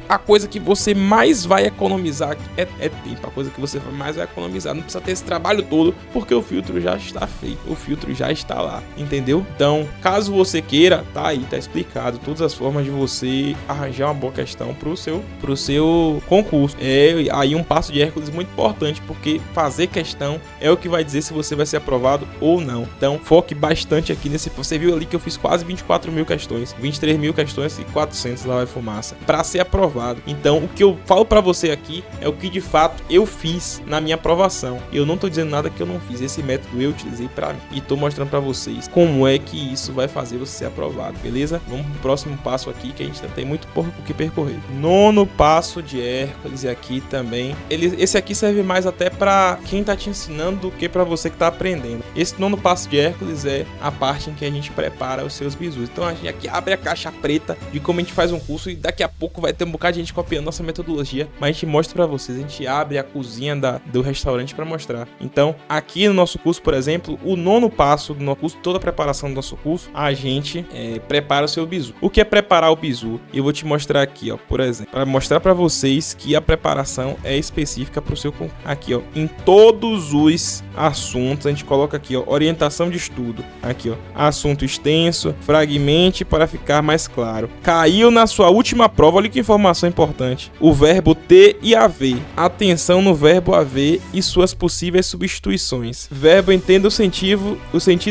a coisa que você mais vai economizar é tempo. A coisa que você mais vai economizar. Não precisa ter esse trabalho todo, porque o filtro já está feito. O filtro já está lá, entendeu? Então, caso você queira, tá aí, tá explicado todas as formas de você arranjar uma boa questão pro seu concurso. É aí um passo de Hércules muito importante, porque fazer questão é o que vai dizer se você vai ser aprovado ou não. Então, foque bastante aqui nesse. Você viu ali que eu fiz quase 24 mil questões, 23 mil questões e 400 lá vai fumaça, para ser aprovado. Então, o que eu falo para você aqui é o que de fato eu fiz na minha aprovação. Eu não tô dizendo nada que eu não fiz. Esse método eu utilizei para mim e tô mostrando para vocês como é que isso vai fazer você ser aprovado, beleza? Vamos pro próximo passo aqui, que a gente tem muito pouco o que percorrer. Nono passo de Hércules, e aqui também esse aqui serve mais até para quem tá te ensinando do que para você que tá aprendendo. Esse nono passo de Hércules é a parte em que a gente prepara os seus bizus. Então a gente aqui abre a caixa preta de como a gente faz um curso, e daqui a pouco vai ter um bocado de gente copiando nossa metodologia, mas a gente mostra para vocês. A gente abre a cozinha do restaurante para mostrar. Então aqui no nosso curso, por exemplo, o nono passo do nosso curso, toda a preparação do nosso curso, a gente prepara o seu bizu. O que é preparar o bizu? Eu vou te mostrar aqui, ó, por exemplo, para mostrar para vocês que a preparação é específica para o seu concurso. Aqui, ó, em todos os assuntos, a gente coloca aqui, ó, orientação de estudo. Aqui, ó, assunto extenso, fragmente para ficar mais claro. Caiu na sua última prova, olha que informação importante. O verbo ter e haver. Atenção no verbo haver e suas possíveis substituições. Verbo entenda o sentido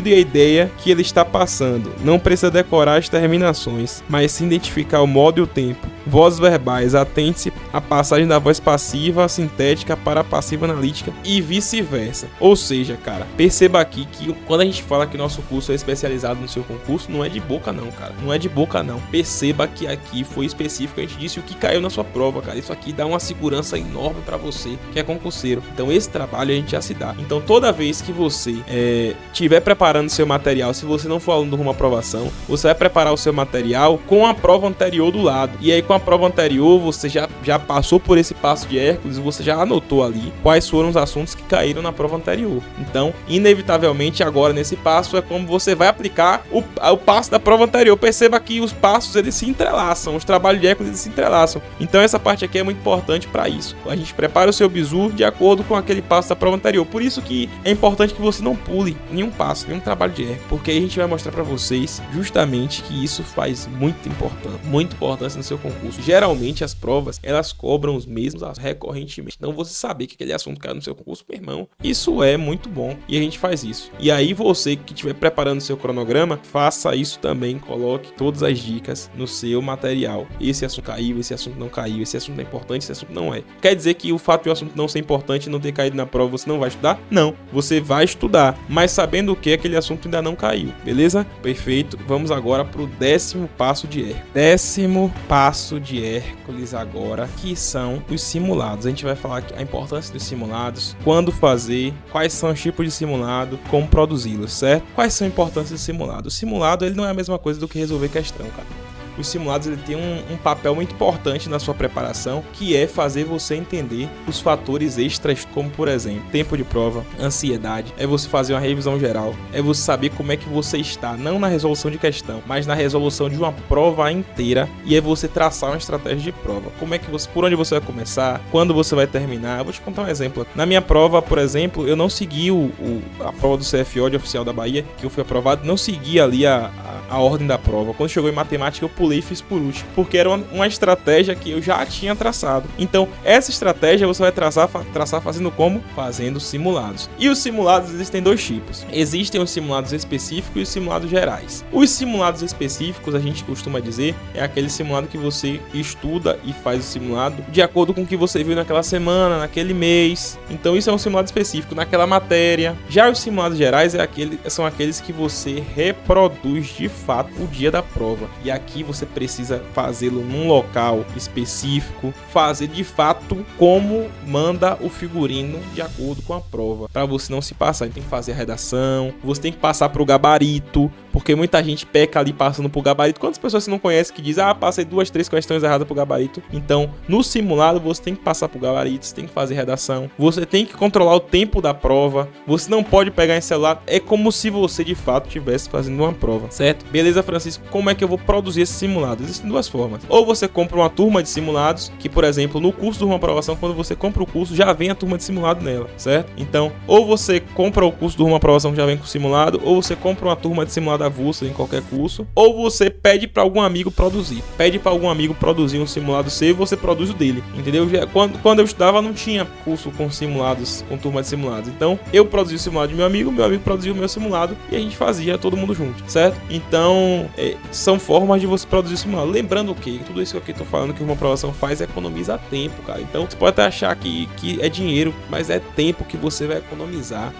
e a ideia que ele está passando. Não precisa decorar as terminações, mas sim identificar o modo e o tempo. Vozes verbais, atente-se à passagem da voz passiva sintética para a passiva analítica e vice-versa. Ou seja, cara, perceba aqui que quando a gente fala que o nosso curso é especializado no seu concurso, não é de boca não, cara. Não é de boca não. Perceba que aqui foi específico, a gente disse o que caiu na sua prova, cara. Isso aqui dá uma segurança enorme para você que é concurseiro. Então esse trabalho a gente já se dá. Então toda vez que você estiver preparando seu material, se você não for aluno do Rumo à Aprovação, você vai preparar o seu material com a prova anterior do lado. E aí com a prova anterior você já passou por esse passo de Hércules, você já anotou ali quais foram os assuntos que caíram na prova anterior. Então, inevitavelmente agora nesse passo é como você vai aplicar o passo da prova anterior. Perceba que os passos eles se entrelaçam, os trabalhos de Hércules eles se entrelaçam. Então essa parte aqui é muito importante para isso. A gente prepara o seu bizu de acordo com aquele passo da prova anterior. Por isso que é importante que você não pule nenhum passo, nenhum trabalho de Hércules, porque aí a gente vai mostrar para vocês justamente que isso faz muita importância no seu concurso. Geralmente as provas elas cobram os mesmos recorrentemente. Então você saber que aquele assunto caiu no seu concurso, meu irmão, isso é muito bom e a gente faz isso. E aí você que estiver preparando seu cronograma, faça isso também, coloque todas as dicas no seu material. Esse assunto caiu, esse assunto não caiu, esse assunto é importante, esse assunto não é. Quer dizer que o fato de o assunto não ser importante e não ter caído na prova, você não vai estudar? Não, você vai estudar, mas sabendo o que aquele assunto ainda não caiu, beleza? Perfeito, vamos agora pro 10º passo de Hércules. 10º passo de Hércules agora, que são os simulados. A gente vai falar a importância dos simulados, quando fazer, quais são os tipos de simulado, como produzi-los, certo? Quais são a importância do simulado? O simulado ele não é a mesma coisa do que resolver questão, cara. os simulados ele tem um papel muito importante na sua preparação, que é fazer você entender os fatores extras, como por exemplo, tempo de prova, ansiedade, é você fazer uma revisão geral, é você saber como é que você está, não na resolução de questão, mas na resolução de uma prova inteira, e é você traçar uma estratégia de prova, como é que você, por onde você vai começar, quando você vai terminar. Eu vou te contar um exemplo. Na minha prova, por exemplo, eu não segui a prova do CFO de Oficial da Bahia, que eu fui aprovado, não segui ali a ordem da prova. Quando chegou em matemática, eu pulei e fiz por último, porque era uma estratégia que eu já tinha traçado. Então, essa estratégia você vai traçar fazendo como? Fazendo simulados. E os simulados existem dois tipos. Existem os simulados específicos e os simulados gerais. Os simulados específicos, a gente costuma dizer, é aquele simulado que você estuda e faz o simulado de acordo com o que você viu naquela semana, naquele mês. Então, isso é um simulado específico naquela matéria. Já os simulados gerais são aqueles que você reproduz de fato o dia da prova. E aqui você precisa fazê-lo num local específico, fazer de fato como manda o figurino de acordo com a prova, para você não se passar. Tem que fazer a redação, você tem que passar pro gabarito, porque muita gente peca ali passando pro gabarito. Quantas pessoas você não conhece que diz, passei 2, 3 questões erradas pro gabarito? Então, no simulado, você tem que passar pro gabarito, você tem que fazer redação, você tem que controlar o tempo da prova, você não pode pegar em celular, é como se você de fato estivesse fazendo uma prova, certo? Beleza, Francisco, como é que eu vou produzir esse simulado? Existem duas formas. Ou você compra uma turma de simulados, que por exemplo, no curso de uma aprovação, quando você compra o curso, já vem a turma de simulado nela, certo? Então, ou você compra o curso de uma aprovação que já vem com simulado, ou você compra uma turma de simulado avulsa em qualquer curso, ou você pede para algum amigo produzir. Pede para algum amigo produzir um simulado seu e você produz o dele, entendeu? Quando eu estudava, não tinha curso com simulados, com turma de simulados. Então, eu produzi o simulado de meu amigo produziu o meu simulado e a gente fazia todo mundo junto, certo? Então, são formas de você produzir o simulado. Lembrando que tudo isso que eu tô falando que uma aprovação faz economiza tempo, cara. Então, você pode até achar que é dinheiro, mas é tempo que você vai economizar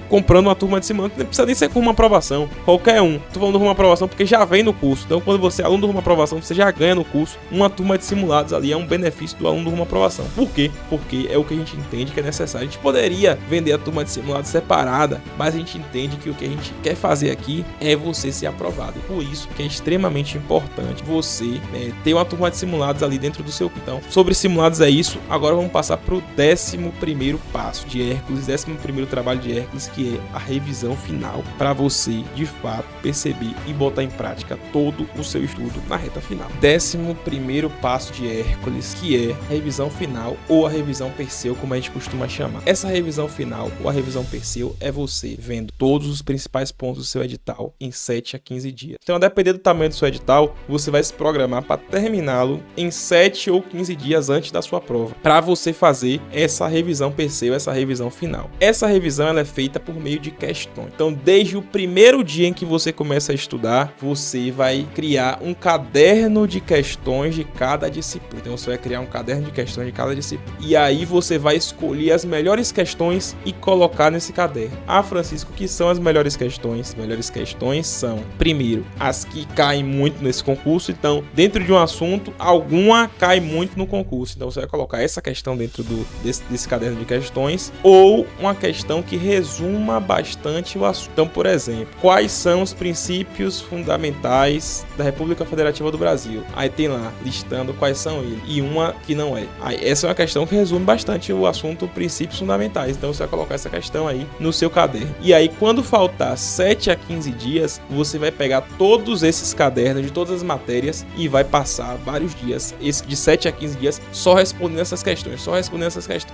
comprando uma turma de simulado. Não precisa nem ser com uma aprovação, qualquer um. Tô falando de uma aprovação porque já vem no curso. Então, quando você é aluno de uma aprovação, você já ganha no curso uma turma de simulados ali, é um benefício do aluno de uma aprovação. Por quê? Porque é o que a gente entende que é necessário. A gente poderia vender a turma de simulados separada, mas a gente entende que o que a gente quer fazer aqui é você ser aprovado. Por isso que é extremamente importante você ter uma turma de simulados ali dentro do seu. Então, sobre simulados é isso. Agora vamos passar para o 11º passo de Hércules, 11º trabalho de Hércules, que é a revisão final, para você de fato perceber e botar em prática todo o seu estudo na reta final. 11º passo de Hércules, que é a revisão final ou a revisão Perseu, como a gente costuma chamar. Essa revisão final ou a revisão Perseu é você vendo todos os principais pontos do seu edital em 7 a 15 dias. Então, a depender do tamanho do seu edital, você vai se programar para terminá-lo em 7 ou 15 dias antes da sua prova, para você fazer essa revisão Perseu, essa revisão final. Essa revisão ela é feita por meio de questões. Então, desde o primeiro dia em que você começa a estudar, você vai criar um caderno de questões de cada disciplina. Então, você vai criar um caderno de questões de cada disciplina. E aí você vai escolher as melhores questões e colocar nesse caderno. Francisco, o que são as melhores questões? As melhores questões são, primeiro, as que caem muito nesse concurso. Então, dentro de um assunto, alguma cai muito no concurso. Então, você vai colocar essa questão dentro desse caderno de questões, ou uma questão que resuma bastante o assunto. Então, por exemplo, quais são os princípios fundamentais da República Federativa do Brasil? Aí tem lá, listando quais são eles, e uma que não é. Aí, essa é uma questão que resume bastante o assunto princípios fundamentais. Então, você vai colocar essa questão aí no seu caderno. E aí, quando faltar 7 a 15 dias, você vai pegar todos esses cadernos de todas as matérias e vai passar vários dias, de 7 a 15 dias, só respondendo essas questões,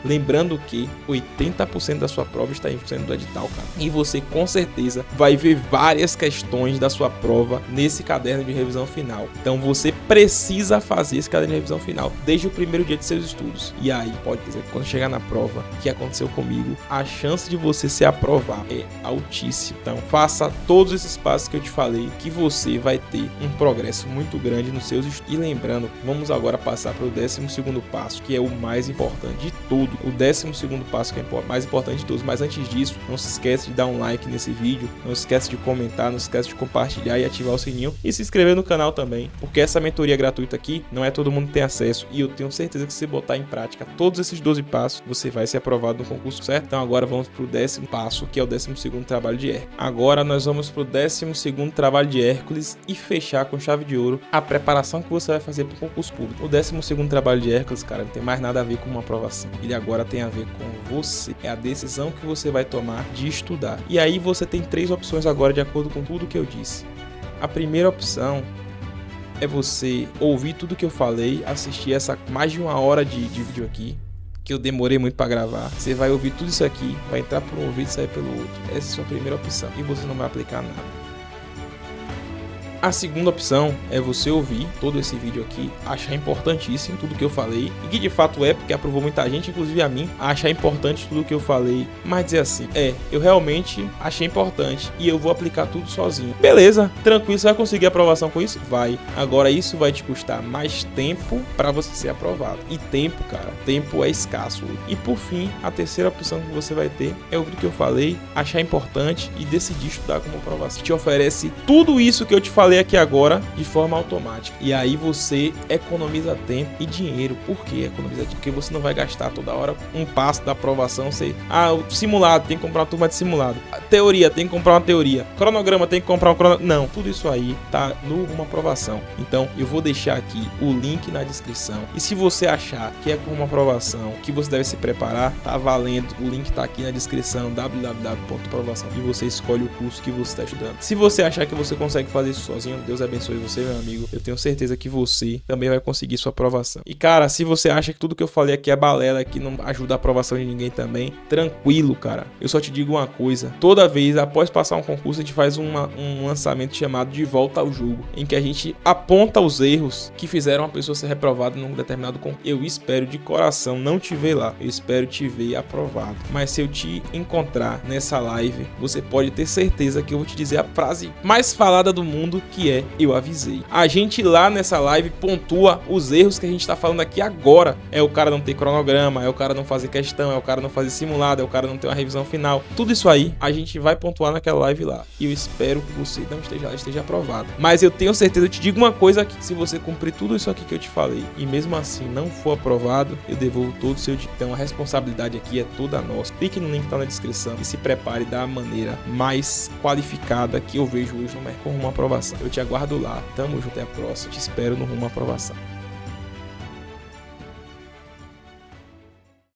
Lembrando que 80% da sua prova está em função do edital, cara. E você, com certeza, vai ver várias questões da sua prova nesse caderno de revisão final. Então, você precisa fazer esse caderno de revisão final desde o primeiro dia de seus estudos. E aí, pode dizer que quando chegar na prova, que aconteceu comigo, a chance de você se aprovar é altíssima. Então, faça todos esses passos que eu te falei, que você vai ter um progresso muito grande nos seus estudos. E lembrando, vamos agora passar para o 12º passo, que é o mais importante de tudo. O 12º passo que é o mais importante de todos. Mas antes disso, não se esquece de dar um like nesse vídeo, não se esquece de comentar, não esquece de compartilhar e ativar o sininho e se inscrever no canal também, porque essa mentoria gratuita aqui não é todo mundo que tem acesso e eu tenho certeza que se você botar em prática todos esses 12 passos, você vai ser aprovado no concurso, certo? Então agora vamos pro 10º passo, que é o 12º trabalho de Hércules. Agora nós vamos pro 12º trabalho de Hércules e fechar com chave de ouro a preparação que você vai fazer pro concurso público. O 12º trabalho de Hércules, cara, não tem mais nada a ver com uma aprovação. Ele agora tem a ver com você. É a decisão que você vai tomar de estudar. E aí você tem 3 opções agora de acordo com tudo que eu disse. A primeira opção é você ouvir tudo que eu falei, assistir essa mais de 1 hora de vídeo aqui, que eu demorei muito para gravar. Você vai ouvir tudo isso aqui, vai entrar por um ouvido e sair pelo outro. Essa é a sua primeira opção e você não vai aplicar nada. A segunda opção é você ouvir todo esse vídeo aqui, achar importantíssimo tudo que eu falei, e que de fato é, porque aprovou muita gente, inclusive a mim, achar importante tudo que eu falei, mas dizer assim, eu realmente achei importante e eu vou aplicar tudo sozinho. Beleza, tranquilo, você vai conseguir aprovação com isso? Vai. Agora isso vai te custar mais tempo para você ser aprovado. E tempo, cara, tempo é escasso. E por fim, a terceira opção que você vai ter é ouvir o que eu falei, achar importante e decidir estudar como aprovação. Que te oferece tudo isso que eu te falei aqui agora de forma automática. E aí você economiza tempo e dinheiro. Por que economiza tempo? Porque você não vai gastar toda hora um passo da aprovação. O simulado, tem que comprar uma turma de simulado. A teoria, tem que comprar uma teoria. Cronograma, tem que comprar um cronograma. Não, tudo isso aí tá no Rumo à Aprovação. Então eu vou deixar aqui o link na descrição. E se você achar que é com uma aprovação, que você deve se preparar, tá valendo. O link tá aqui na descrição, www.aprovação. E você escolhe o curso que você está estudando. Se você achar que você consegue fazer isso sozinho, Deus abençoe você, meu amigo. Eu tenho certeza que você também vai conseguir sua aprovação. E cara, se você acha que tudo que eu falei aqui é balela, que não ajuda a aprovação de ninguém também, tranquilo, cara. Eu só te digo uma coisa. Toda vez, após passar um concurso, a gente faz um lançamento chamado de volta ao jogo, em que a gente aponta os erros que fizeram a pessoa ser reprovada num determinado concurso. Eu espero de coração não te ver lá. Eu espero te ver aprovado. Mas se eu te encontrar nessa live, você pode ter certeza que eu vou te dizer a frase mais falada do mundo, que é, eu avisei. A gente lá nessa live pontua os erros que a gente tá falando aqui agora. É o cara não ter cronograma, é o cara não fazer questão, é o cara não fazer simulado, é o cara não ter uma revisão final. Tudo isso aí a gente vai pontuar naquela live lá. E eu espero que você não esteja lá, esteja aprovado. Mas eu tenho certeza, eu te digo uma coisa aqui. Se você cumprir tudo isso aqui que eu te falei e mesmo assim não for aprovado, eu devolvo todo o seu dinheiro. Então a responsabilidade aqui é toda nossa. Clique no link que tá na descrição e se prepare da maneira mais qualificada que eu vejo hoje no mercado com uma aprovação. Eu te aguardo lá. Tamo junto, até a próxima. Te espero no Rumo à Aprovação.